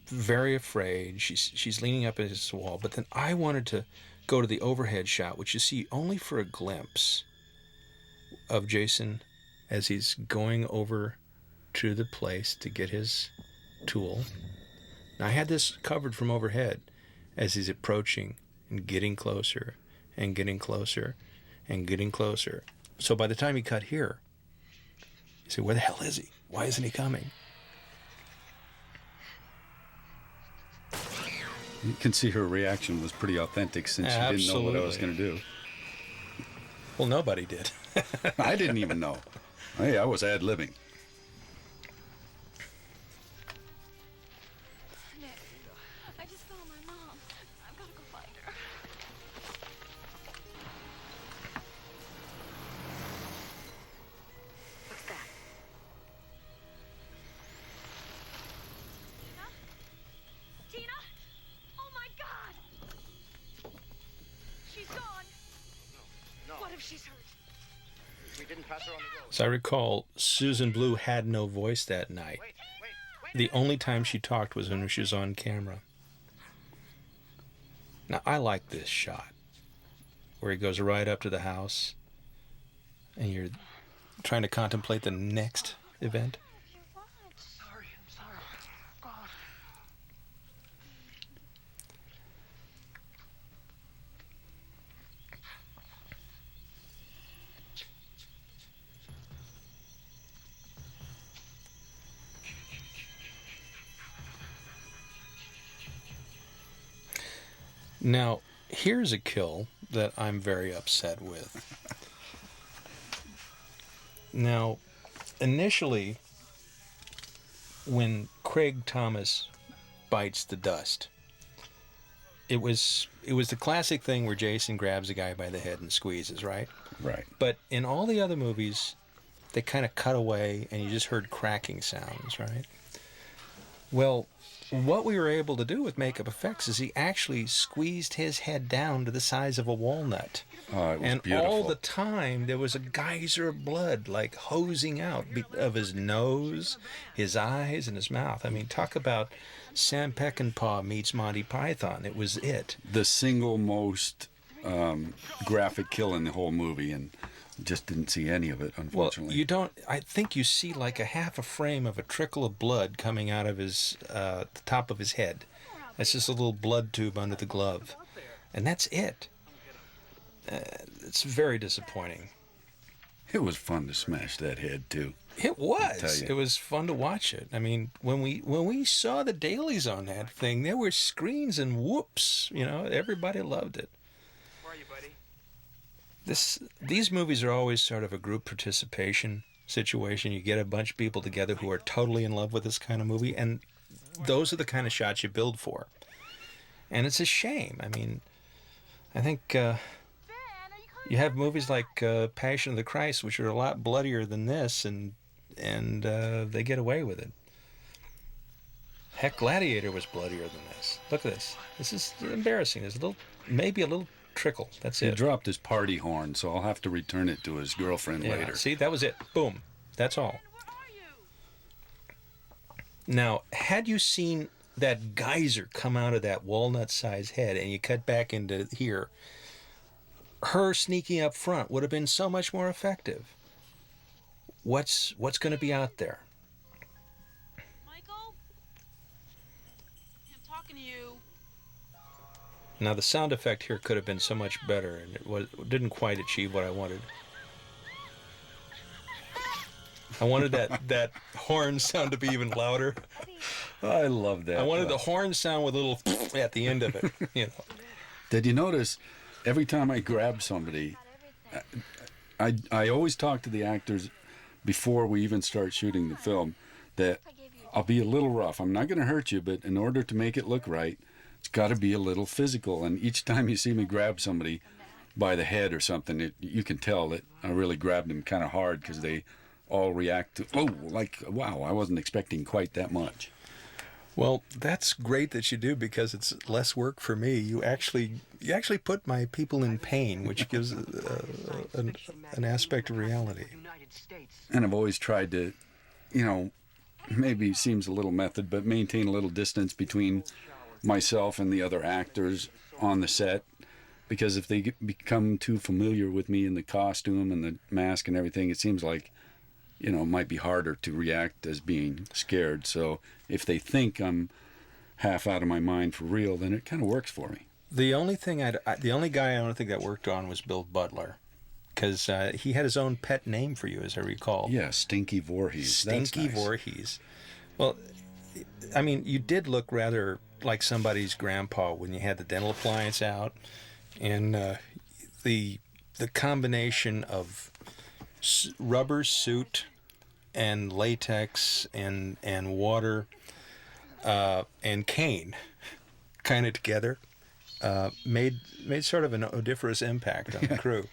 very afraid. She's leaning up against the wall. But then I wanted to go to the overhead shot, which you see only for a glimpse of Jason as he's going over to the place to get his tool. Now, I had this covered from overhead as he's approaching and getting closer and getting closer and getting closer. So by the time he cut here, you say, where the hell is he? Why isn't he coming? You can see her reaction was pretty authentic, since she didn't know what I was going to do. Well, nobody did. I didn't even know. Hey, I was ad-libbing. Nick, I just saw my mom. I've got to go find her. if she's hurt? We didn't pass her on the road. As I recall, Susan Blue had no voice that night. Wait. The only time she talked was when she was on camera. Now, I like this shot where he goes right up to the house and you're trying to contemplate the next event. Sorry, I'm sorry. God. Now, here's a kill that I'm very upset with. Now, initially, when Craig Thomas bites the dust, it was the classic thing where Jason grabs a guy by the head and squeezes, right? Right. But in all the other movies, they kind of cut away and you just heard cracking sounds, right? Well, what we were able to do with makeup effects is he actually squeezed his head down to the size of a walnut. Oh, it was And beautiful. all the time there was a geyser of blood like hosing out of his nose, his eyes, and his mouth. I mean, talk about Sam Peckinpah meets Monty Python. It was it. The single most graphic kill in the whole movie, and just didn't see any of it, Well, unfortunately. you don't. I think you see like a half a frame of a trickle of blood coming out of his the top of his head. That's just a little blood tube under the glove, and that's it. It's very disappointing. It was fun to smash that head too. It tell was. you. It was fun to watch it. I mean, when we saw the dailies on that thing, there were screens and whoops. You know, everybody loved it. Where are you, buddy? These movies are always sort of a group participation situation. You get a bunch of people together who are totally in love with this kind of movie, and those are the kind of shots you build for. And it's a shame. I mean, I think you have movies like Passion of the Christ, which are a lot bloodier than this, and they get away with it. Heck, Gladiator was bloodier than this. Look at this. This is embarrassing. There's maybe a little trickle. That's He it. dropped his party horn, so I'll have to return it to his girlfriend Yeah, later. see, that was it. Boom. That's all. Now, had you seen that geyser come out of that walnut-sized head and you cut back into here, her sneaking up front would have been so much more effective. What's going to be out there? Michael? I'm talking to you. Now, the sound effect here could have been so much better, and didn't quite achieve what I wanted. I wanted that horn sound to be even louder. I love that. I wanted the horn sound with a little at the end of it. You know. Did you notice every time I grab somebody, I always talk to the actors before we even start shooting the film that I'll be a little rough. I'm not going to hurt you, but in order to make it look right, it's got to be a little physical. And each time you see me grab somebody by the head or something, you can tell that I really grabbed them kind of hard because they all react to, oh, like, wow, I wasn't expecting quite that much. Well, that's great that you do because it's less work for me. You actually put my people in pain, which gives an aspect of reality. And I've always tried to, maybe seems a little method, but maintain a little distance between myself and the other actors on the set. Because if they become too familiar with me in the costume and the mask and everything, it seems like, it might be harder to react as being scared. So if they think I'm half out of my mind for real, then it kind of works for me. The only guy I don't think that worked on was Bill Butler, because he had his own pet name for you, as I recall. Yeah, Stinky Voorhees. Stinky That's nice. Voorhees. Well, I mean, you did look rather like somebody's grandpa when you had the dental appliance out, and the combination of rubber suit and latex and water and cane kind of together made sort of an odoriferous impact on the crew.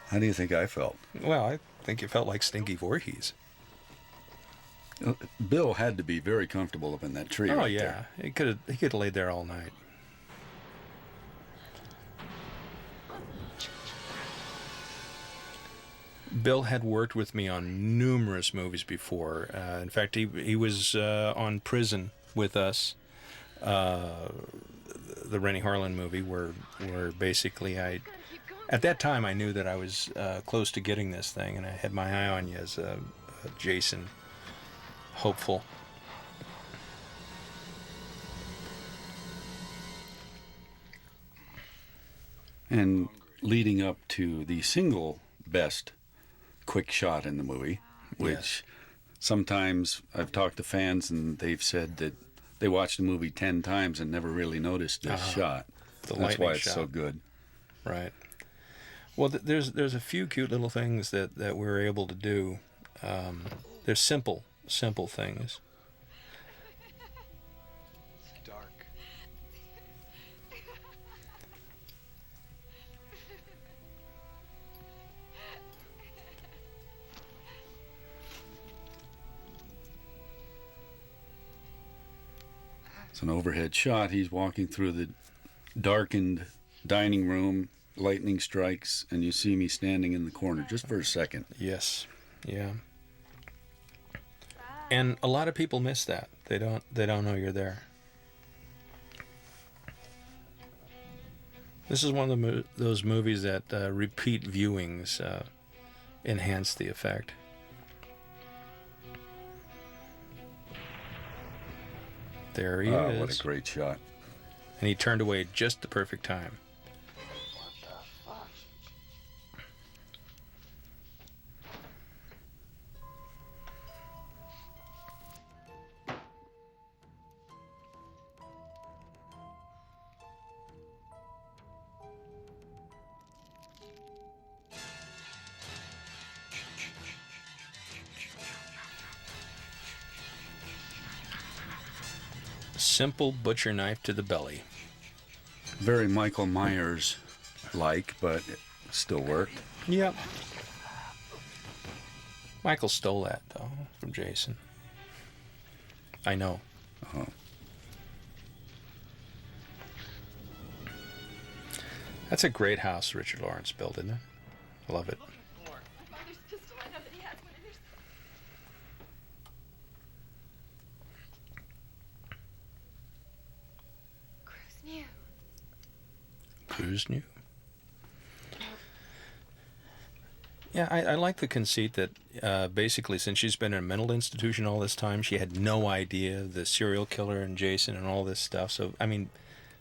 How do you think I felt? Well, I think you felt like Stinky Voorhees. Bill had to be very comfortable up in that tree. Oh right yeah, there. he could have laid there all night. Bill had worked with me on numerous movies before. In fact, he was on Prison with us, the Rennie Harlan movie, where basically at that time I knew that I was close to getting this thing, and I had my eye on you as a Jason hopeful. And leading up to the single best quick shot in the movie, which sometimes I've talked to fans and they've said that they watched the movie 10 times and never really noticed this shot. That's why it's so good. Right. Well, there's a few cute little things that we were able to do. They're simple things. It's dark. It's an overhead shot. He's walking through the darkened dining room. Lightning strikes, and you see me standing in the corner just for a second. Yes. Yeah. And a lot of people miss that. They don't know you're there. This is one of those movies that repeat viewings enhance the effect. There he is. What a great shot. And he turned away at just the perfect time. Simple butcher knife to the belly. Very Michael Myers-like, but it still worked. Yep. Michael stole that, though, from Jason. I know. Oh. That's a great house Richard Lawrence built, isn't it? I love it. My father's pistol. I know that he has one, and there's... Cruz knew. Who's new? Yeah, I like the conceit that basically, since she's been in a mental institution all this time, she had no idea the serial killer and Jason and all this stuff. So, I mean,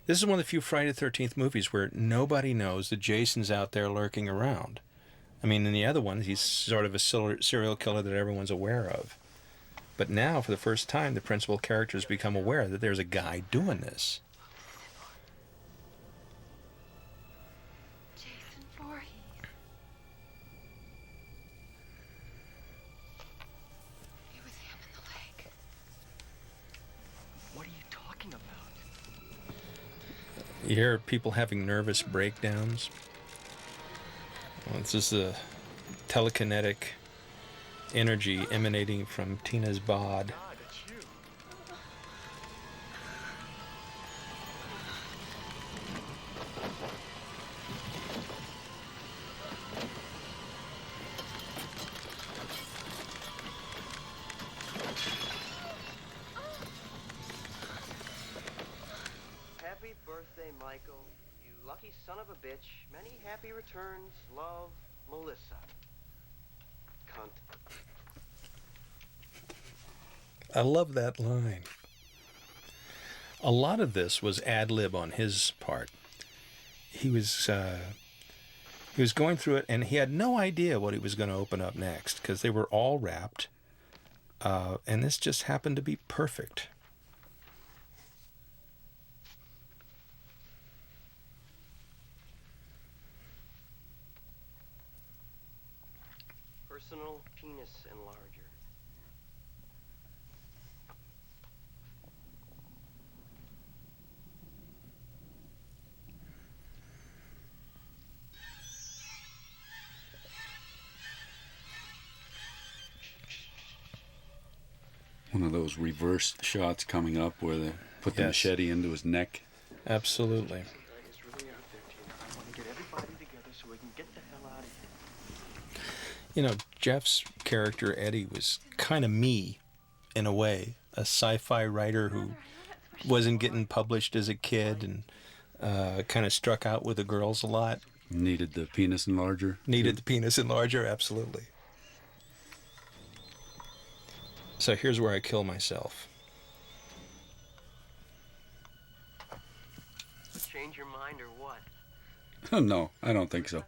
this is one of the few Friday the 13th movies where nobody knows that Jason's out there lurking around. I mean, in the other ones, he's sort of a serial killer that everyone's aware of. But now, for the first time, the principal characters become aware that there's a guy doing this. Jason Voorhees. It was him in the lake. What are you talking about? You hear people having nervous breakdowns. Well, this is the telekinetic energy emanating from Tina's bod. God, it's you. Happy birthday, Michael. You lucky son of a bitch. Many happy returns. Love, Melissa. Cunt. I love that line. A lot of this was ad lib on his part. He was going through it, and he had no idea what he was going to open up next because they were all wrapped, and this just happened to be perfect. Personal penis enlarger. One of those reverse shots coming up where they put the Yes. machete into his neck. Absolutely. It's really out there, Tina. I want to get everybody together so we can get the hell out of here. You know, Jeff's character Eddie was kind of me, in a way, a sci-fi writer who wasn't getting published as a kid and kind of struck out with the girls a lot. Needed the penis enlarger. Needed the penis enlarger, absolutely. So here's where I kill myself. Change your mind or what? No, I don't think so.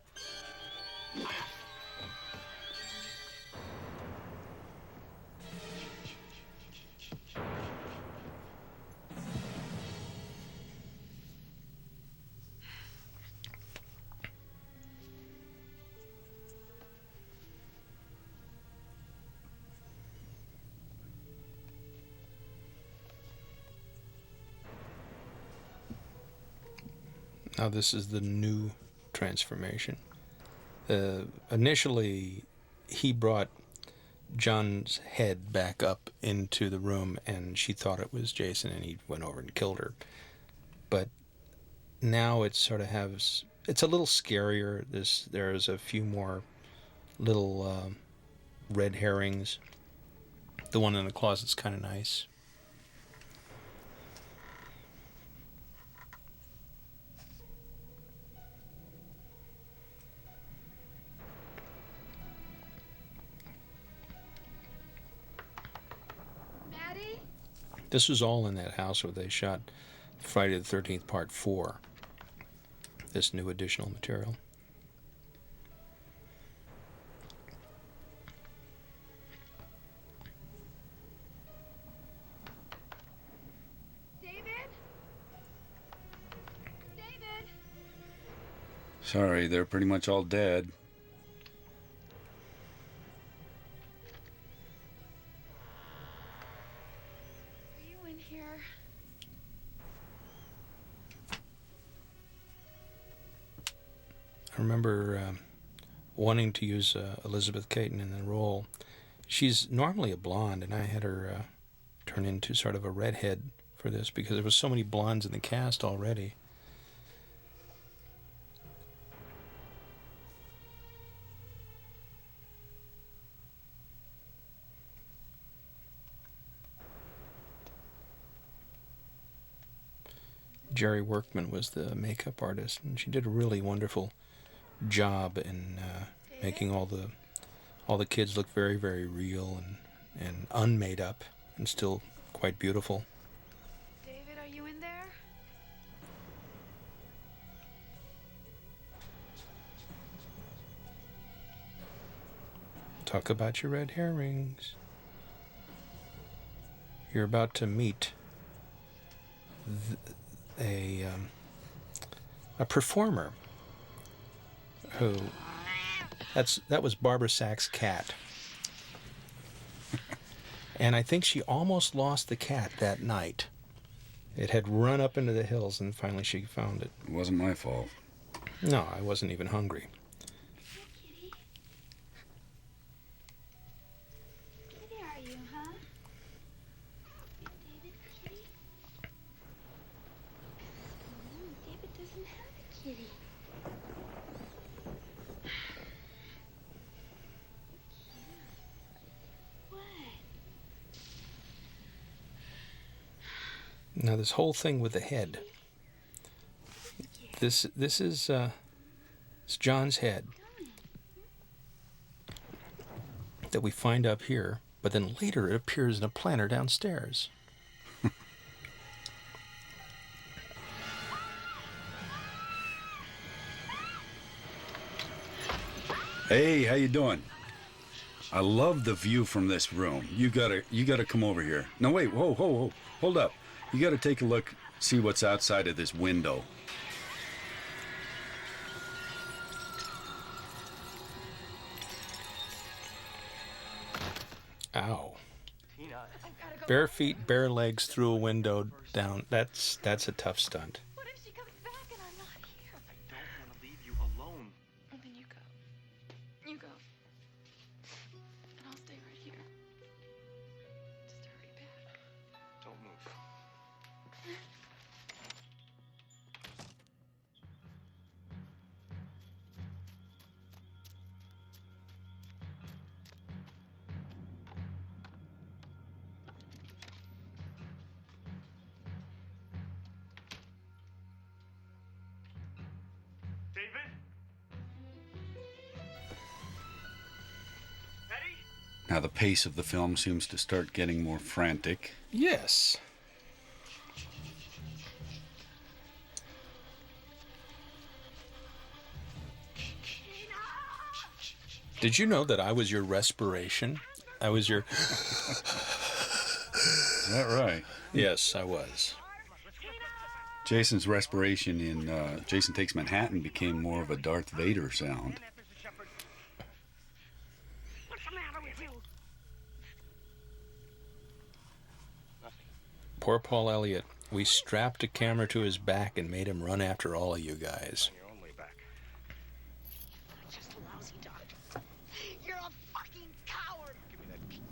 Now this is the new transformation. Initially, he brought John's head back up into the room, and she thought it was Jason, and he went over and killed her. But now it sort of has, it's a little scarier. There's a few more little red herrings. The one in the closet's kind of nice. Maddie? This was all in that house where they shot Friday the 13th Part 4. This new additional material. David? David? Sorry, they're pretty much all dead. Are you in here? I remember wanting to use Elizabeth Caton in the role. She's normally a blonde, and I had her turn into sort of a redhead for this because there was so many blondes in the cast already. Jerry Workman was the makeup artist, and she did a really wonderful job in making all the kids look very, very real and unmade up and still quite beautiful. David, are you in there? Talk about your red herrings. You're about to meet a performer who that was Barbara Sachs' cat. And I think she almost lost the cat that night. It had run up into the hills, and finally she found it. It wasn't my fault. No, I wasn't even hungry. Kitty. Kitty, are you, huh? David, kitty? No, David doesn't have a kitty. What? Now this whole thing with the head. This is it's John's head that we find up here, but then later it appears in a planter downstairs. Hey, how you doing? I love the view from this room. You gotta come over here. No, wait, whoa, hold up. You gotta take a look, see what's outside of this window. Ow. Tina, Bare feet, bare legs through a window down. That's a tough stunt. What if she comes back and I'm not here? I don't want to leave you alone. Well, then you go. You go. And I'll stay right here. Just hurry back. Don't move. David? Eddie? Now the pace of the film seems to start getting more frantic. Yes. Did you know that I was your respiration? I was your... Is that right? Yes, I was. Jason's respiration in Jason Takes Manhattan became more of a Darth Vader sound. What's the matter with you? Poor Paul Elliott. We strapped a camera to his back and made him run after all of you guys. On your own way back. Just a lousy doctor. You're a fucking coward. Give me that key.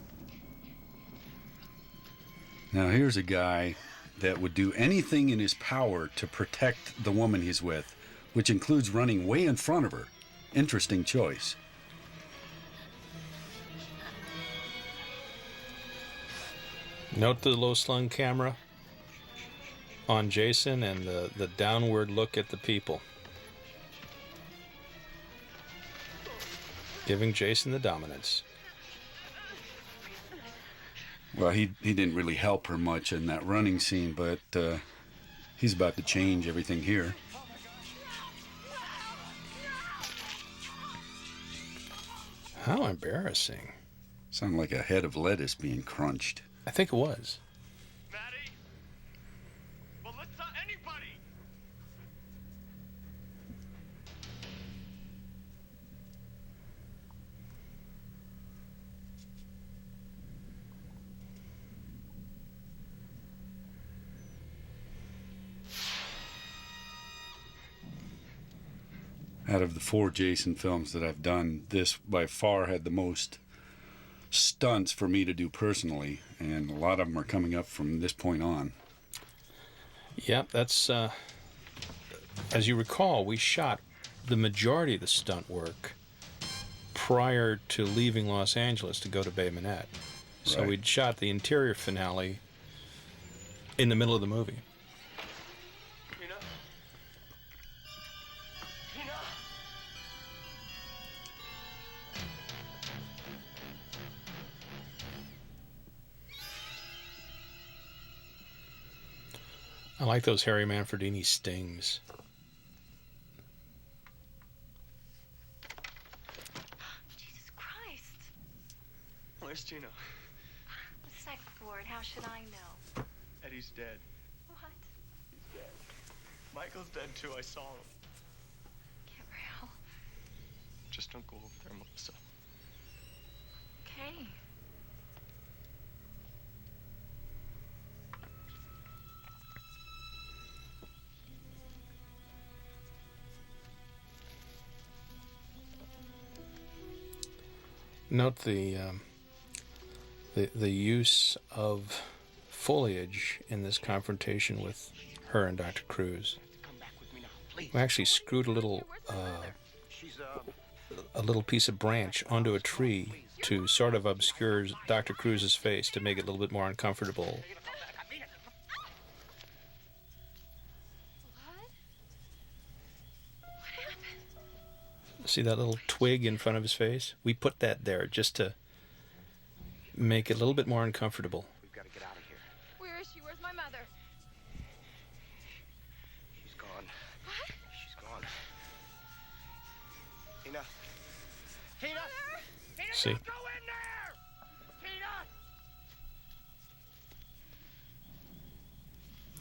Now here's a guy that would do anything in his power to protect the woman he's with, which includes running way in front of her. Interesting choice. Note the low-slung camera on Jason and the downward look at the people. Giving Jason the dominance. Well, he didn't really help her much in that running scene, but he's about to change everything here. How embarrassing. Sounded like a head of lettuce being crunched. I think it was. Maddie? Melissa? Anybody? Out of the 4 Jason films that I've done, this by far had the most stunts for me to do personally, and a lot of them are coming up from this point on. Yep, that's... as you recall, we shot the majority of the stunt work prior to leaving Los Angeles to go to Bay Minette. So Right. we'd shot the interior finale in the middle of the movie. Tina? Tina? I like those Harry Manfredini stings. Jesus Christ. Where's Tina? The psych ward. How should I know? Eddie's dead. What? He's dead. Michael's dead too. I saw him. Gabriel. Just don't go over there, Melissa. Okay. Note the use of foliage in this confrontation with her and Dr. Cruz. Come back with me now, please. We actually screwed a little piece of branch onto a tree to sort of obscure Dr. Cruz's face to make it a little bit more uncomfortable. What happened? See that little twig in front of his face? We put that there just to make it a little bit more uncomfortable. We've got to get out of here. Where is she? Where's my mother? She's gone. What? She's gone. Tina? Tina? Tina, See? don't go in there!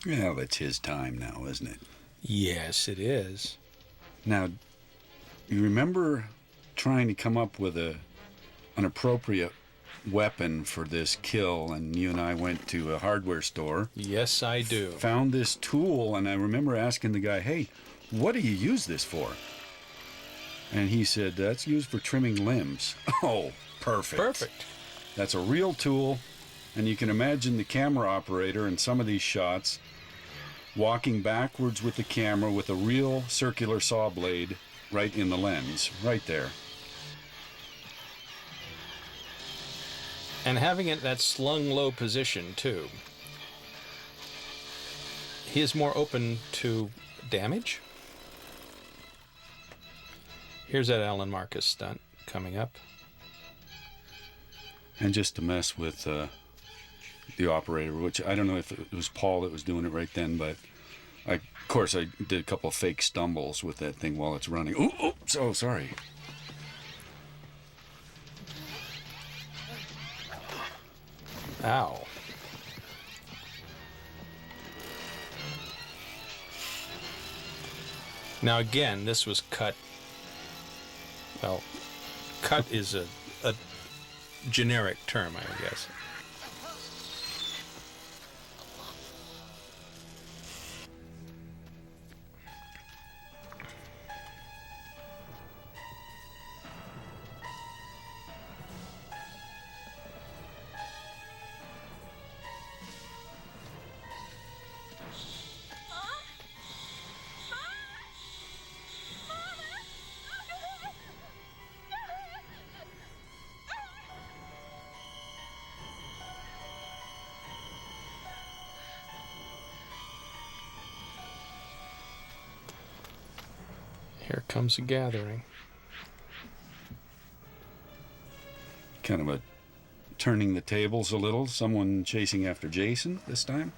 Tina! Yeah, that's his time now, isn't it? Yes, it is. Now, you remember trying to come up with an appropriate weapon for this kill, and you and I went to a hardware store, Yes, I do. found this tool, and I remember asking the guy, hey, what do you use this for? And he said, that's used for trimming limbs. Oh, perfect. Perfect. That's a real tool, and you can imagine the camera operator in some of these shots walking backwards with the camera with a real circular saw blade right in the lens, right there. And having it that slung low position, too. He is more open to damage. Here's that Alan Marcus stunt coming up. And just to mess with the operator, which I don't know if it was Paul that was doing it right then, but of course I did a couple of fake stumbles with that thing while it's running. Oh, so sorry. Ow. Now again, this was cut. Well, cut is a generic term, I guess. Here comes a gathering. Kind of a turning the tables a little. Someone chasing after Jason this time.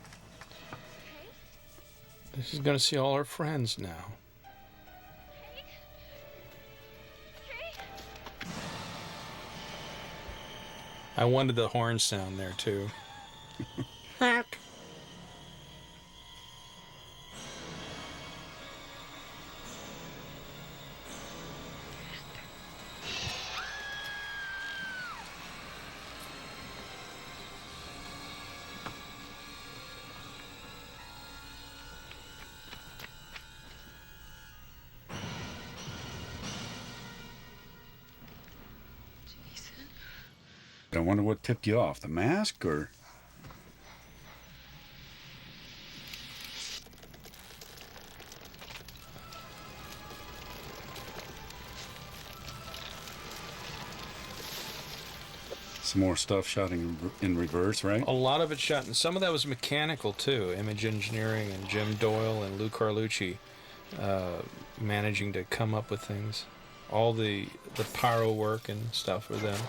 She's going to see all her friends now. I wanted the horn sound there too. I wonder what tipped you off, the mask or... Some more stuff shot in reverse, right? A lot of it shot, and some of that was mechanical too. Image engineering and Jim Doyle and Lou Carlucci managing to come up with things. All the pyro work and stuff were them.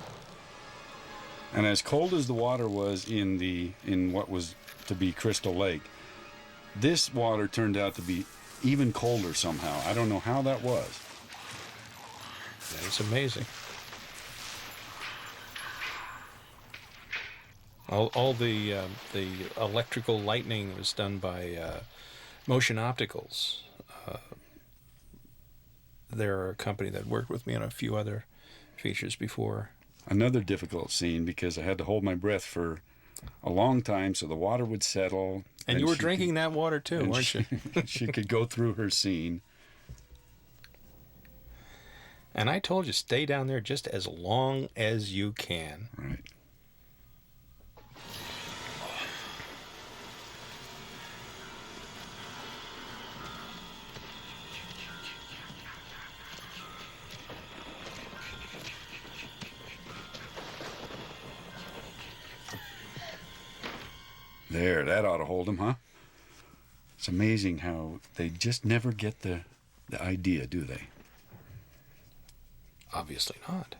And as cold as the water was in what was to be Crystal Lake, this water turned out to be even colder somehow. I don't know how that was. It's amazing. All the electrical lightning was done by Motion Opticals. They're a company that worked with me on a few other features before. Another difficult scene because I had to hold my breath for a long time so the water would settle. And you were drinking that water too, weren't you? She could go through her scene. And I told you, stay down there just as long as you can. Right. There, that ought to hold them, huh? It's amazing how they just never get the idea, do they? Obviously not.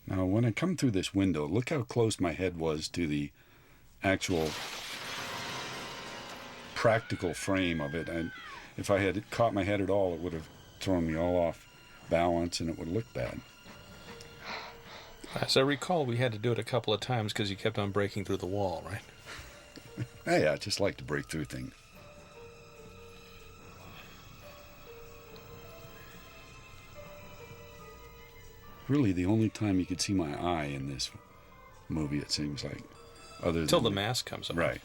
Now, when I come through this window, look how close my head was to the actual practical frame of it. And if I had caught my head at all, it would have thrown me all off balance and it would look bad. As I recall, we had to do it a couple of times because you kept on breaking through the wall, right? Hey, I just like to break through things. Really, the only time you could see my eye in this movie, it seems like, other than Until the mask comes up. Right.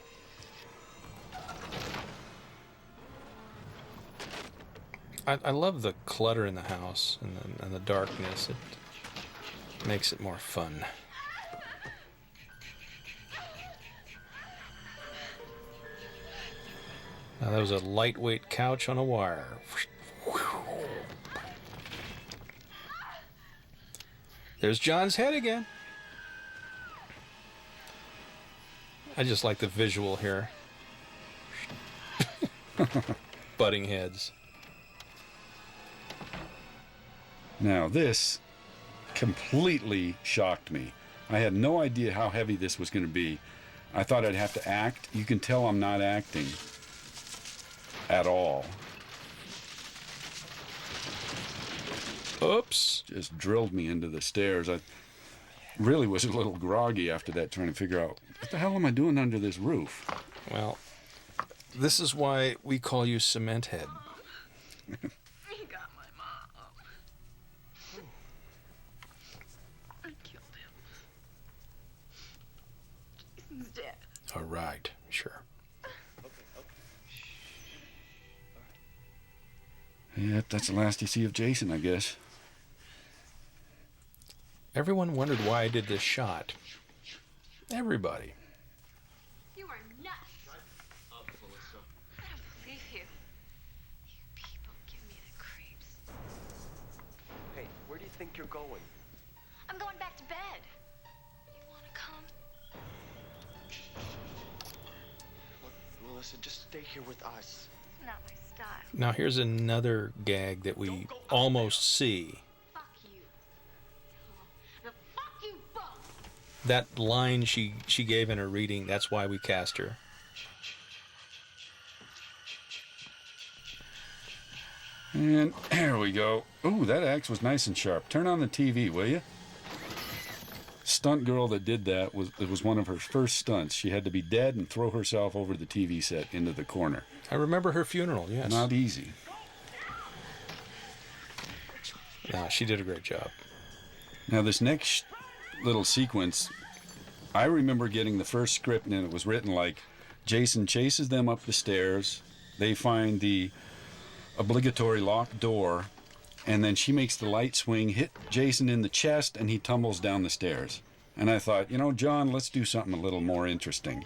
I love the clutter in the house and the darkness. It makes it more fun. Now that was a lightweight couch on a wire. There's John's head again. I just like the visual here. Butting heads. Now this completely shocked me. I had no idea how heavy this was going to be. I thought I'd have to act. You can tell I'm not acting at all. Oops. Just drilled me into the stairs. I really was a little groggy after that, trying to figure out, what the hell am I doing under this roof? Well, this is why we call you Cement Head. He got my mom. I killed him. Jason's dead. All right, sure. Yeah, that's the last you see of Jason, I guess. Everyone wondered why I did this shot. Everybody. You are nuts. Up, Melissa. I don't believe you. You people give me the creeps. Hey, where do you think you're going? I'm going back to bed. You want to come? Look, Melissa, just stay here with us. It's not my style. Now here's another gag that we almost see. Fuck you. No, fuck you both. That line she gave in her reading, that's why we cast her. And there we go. Ooh, that axe was nice and sharp. Turn on the TV, will you? Stunt girl that did that was one of her first stunts. She had to be dead and throw herself over the TV set into the corner. I remember her funeral, yes. Not easy. No, she did a great job. Now this next little sequence, I remember getting the first script and it was written like, Jason chases them up the stairs, they find the obligatory locked door, and then she makes the light swing, hit Jason in the chest, and he tumbles down the stairs. And I thought, you know, John, let's do something a little more interesting.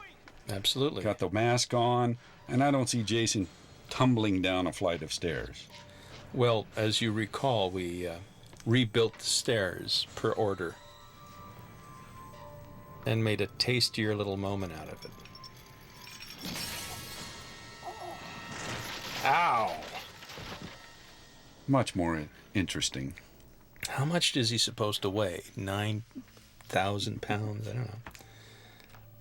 Absolutely. Got the mask on, and I don't see Jason tumbling down a flight of stairs. Well, as you recall, we rebuilt the stairs per order and made a tastier little moment out of it. Ow! Much more interesting. How much is he supposed to weigh? 9,000 pounds? I don't know.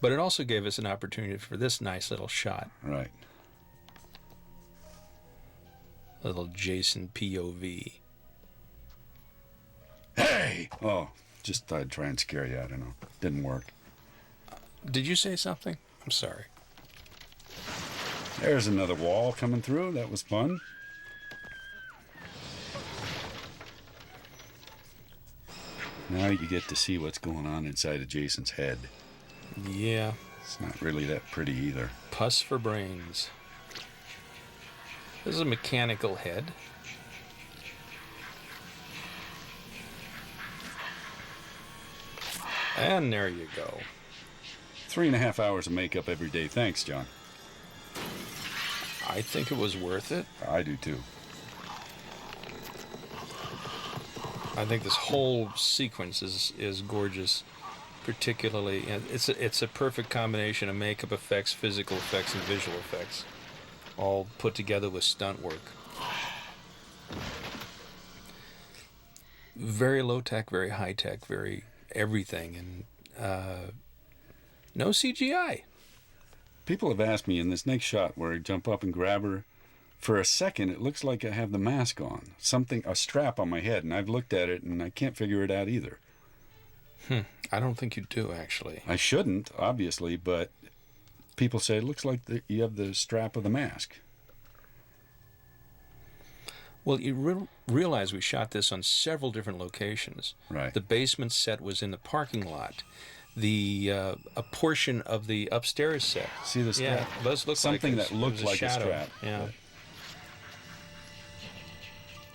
But it also gave us an opportunity for this nice little shot. Right. Little Jason POV. Hey! Oh, just thought I'd try and scare you. I don't know. Didn't work. Did you say something? I'm sorry. There's another wall coming through. That was fun. Now you get to see what's going on inside of Jason's head. Yeah. It's not really that pretty either. Pus for brains. This is a mechanical head. And there you go. 3.5 hours of makeup every day. Thanks, John. I think it was worth it. I do too. I think this whole sequence is gorgeous. Particularly, it's a perfect combination of makeup effects, physical effects, and visual effects, all put together with stunt work. Very low tech, very high tech, very everything, and no CGI. People have asked me in this next shot where I jump up and grab her, for a second it looks like I have the mask on, a strap on my head, and I've looked at it and I can't figure it out either. I don't think you do, actually. I shouldn't, obviously, but people say it looks like you have the strap of the mask. Well, you realize we shot this on several different locations. Right. The basement set was in the parking lot. A portion of the upstairs set. See the strap? Yeah, those look something like that looked like shadow. a strap. Yeah. But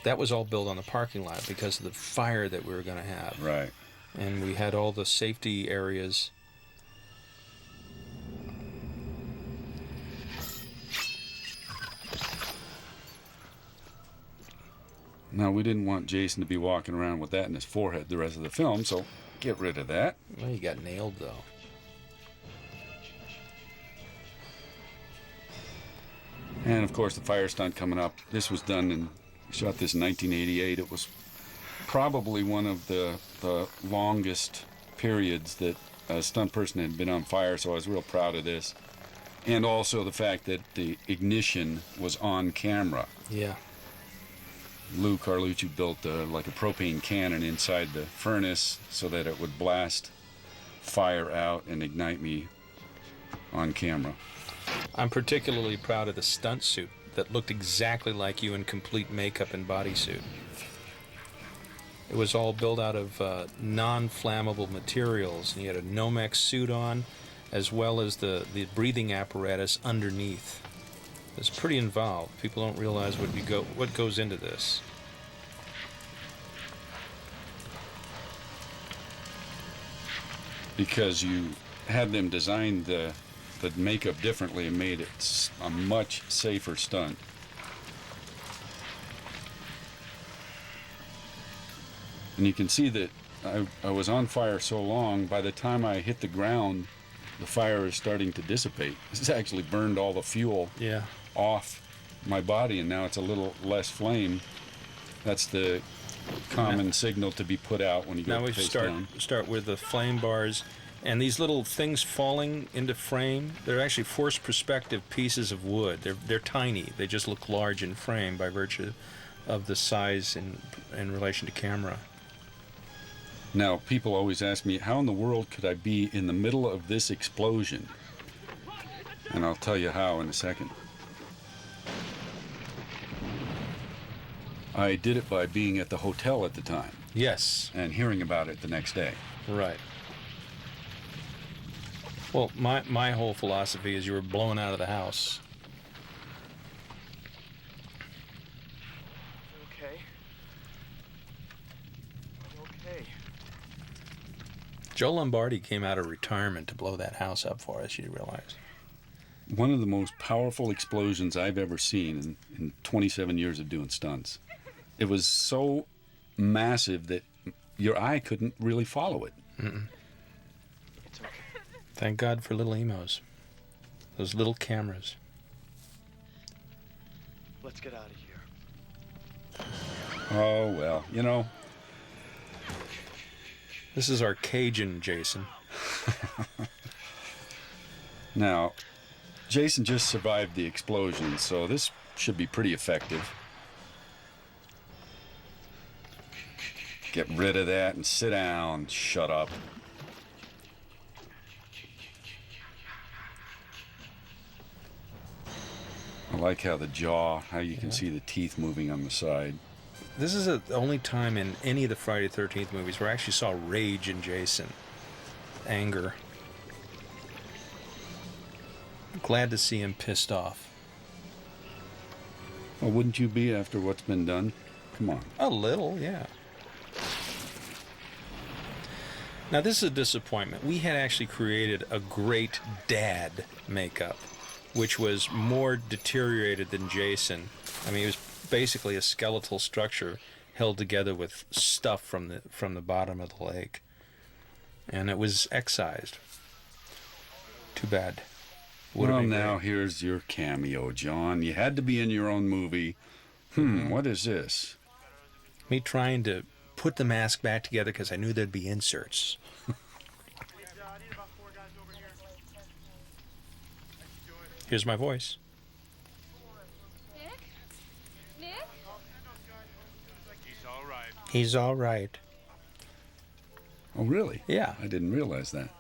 that was all built on the parking lot because of the fire that we were going to have. right. And we had all the safety areas. Now, we didn't want Jason to be walking around with that in his forehead the rest of the film, so get rid of that. Well, you got nailed, though. And, of course, the fire stunt coming up. This was done in, shot this in 1988. It was probably one of the longest periods that a stunt person had been on fire, so I was real proud of this. And also the fact that the ignition was on camera. Yeah. Lou Carlucci built like a propane cannon inside the furnace so that it would blast fire out and ignite me on camera. I'm particularly proud of the stunt suit that looked exactly like you in complete makeup and bodysuit. It was all built out of non-flammable materials, and you had a Nomex suit on, as well as the breathing apparatus underneath. It's pretty involved. People don't realize what goes into this. Because you had them design the makeup differently and made it a much safer stunt. And you can see that I was on fire so long, by the time I hit the ground, the fire is starting to dissipate. It's actually burned all the fuel off my body, and now it's a little less flame. That's the common signal to be put out when you go face down. Start with the flame bars, and these little things falling into frame, they're actually forced perspective pieces of wood. They're tiny. They just look large in frame by virtue of the size in relation to camera. Now, people always ask me, how in the world could I be in the middle of this explosion? And I'll tell you how in a second. I did it by being at the hotel at the time. Yes. And hearing about it the next day. Right. Well, my whole philosophy is you were blown out of the house. Okay. Okay. Joe Lombardi came out of retirement to blow that house up for us, you realize. One of the most powerful explosions I've ever seen in 27 years of doing stunts. It was so massive that your eye couldn't really follow it. Mm-mm. It's okay. Thank God for little emos. Those little cameras. Let's get out of here. Oh, well, you know. This is our Cajun Jason. Now, Jason just survived the explosion, so this should be pretty effective. Get rid of that and sit down. Shut up. I like how the jaw, how you can see the teeth moving on the side. This is the only time in any of the Friday the 13th movies where I actually saw rage in Jason. Anger. Glad to see him pissed off. Well, wouldn't you be after what's been done? Come on. A little, yeah. Now, this is a disappointment. We had actually created a great dad makeup, which was more deteriorated than Jason. I mean, it was basically a skeletal structure held together with stuff from the bottom of the lake. And it was excised. Too bad. Well, now here's your cameo, John. You had to be in your own movie. What is this? Me trying to put the mask back together because I knew there'd be inserts. Here's my voice. Nick? Nick? He's all right. He's all right. Oh, really? Yeah. I didn't realize that.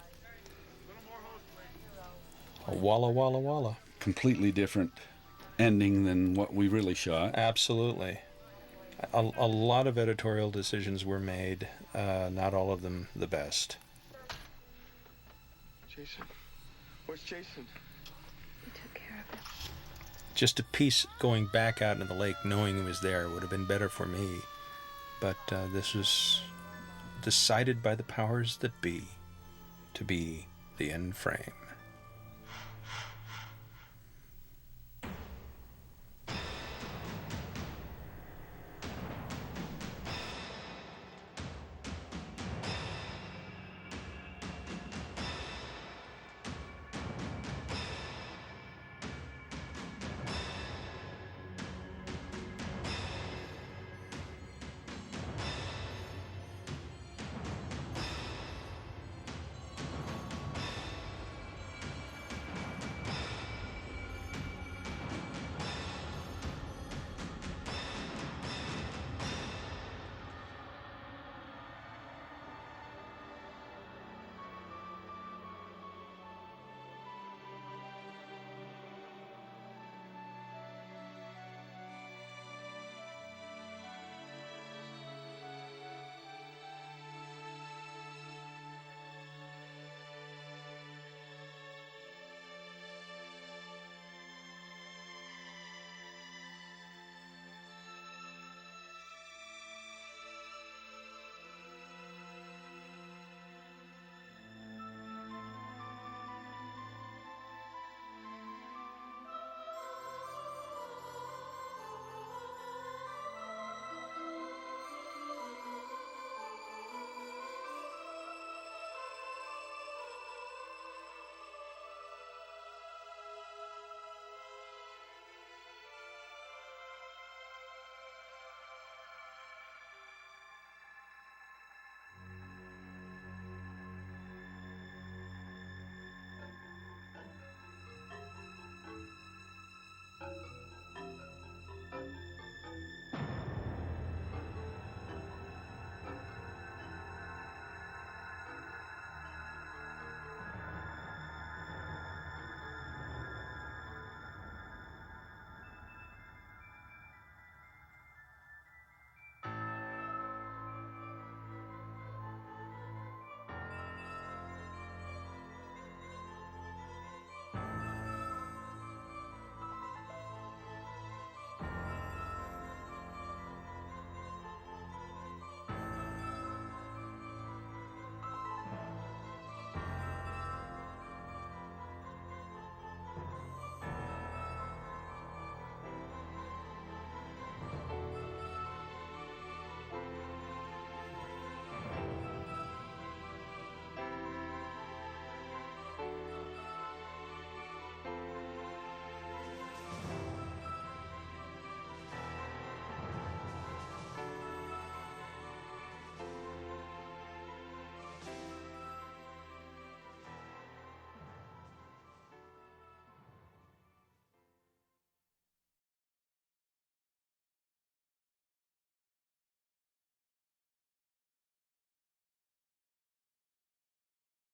A walla walla walla. Completely different ending than what we really shot. Absolutely. A lot of editorial decisions were made, not all of them the best. Jason. Where's Jason? We took care of it. Just a piece going back out into the lake knowing he was there would have been better for me. But this was decided by the powers that be to be the end frame.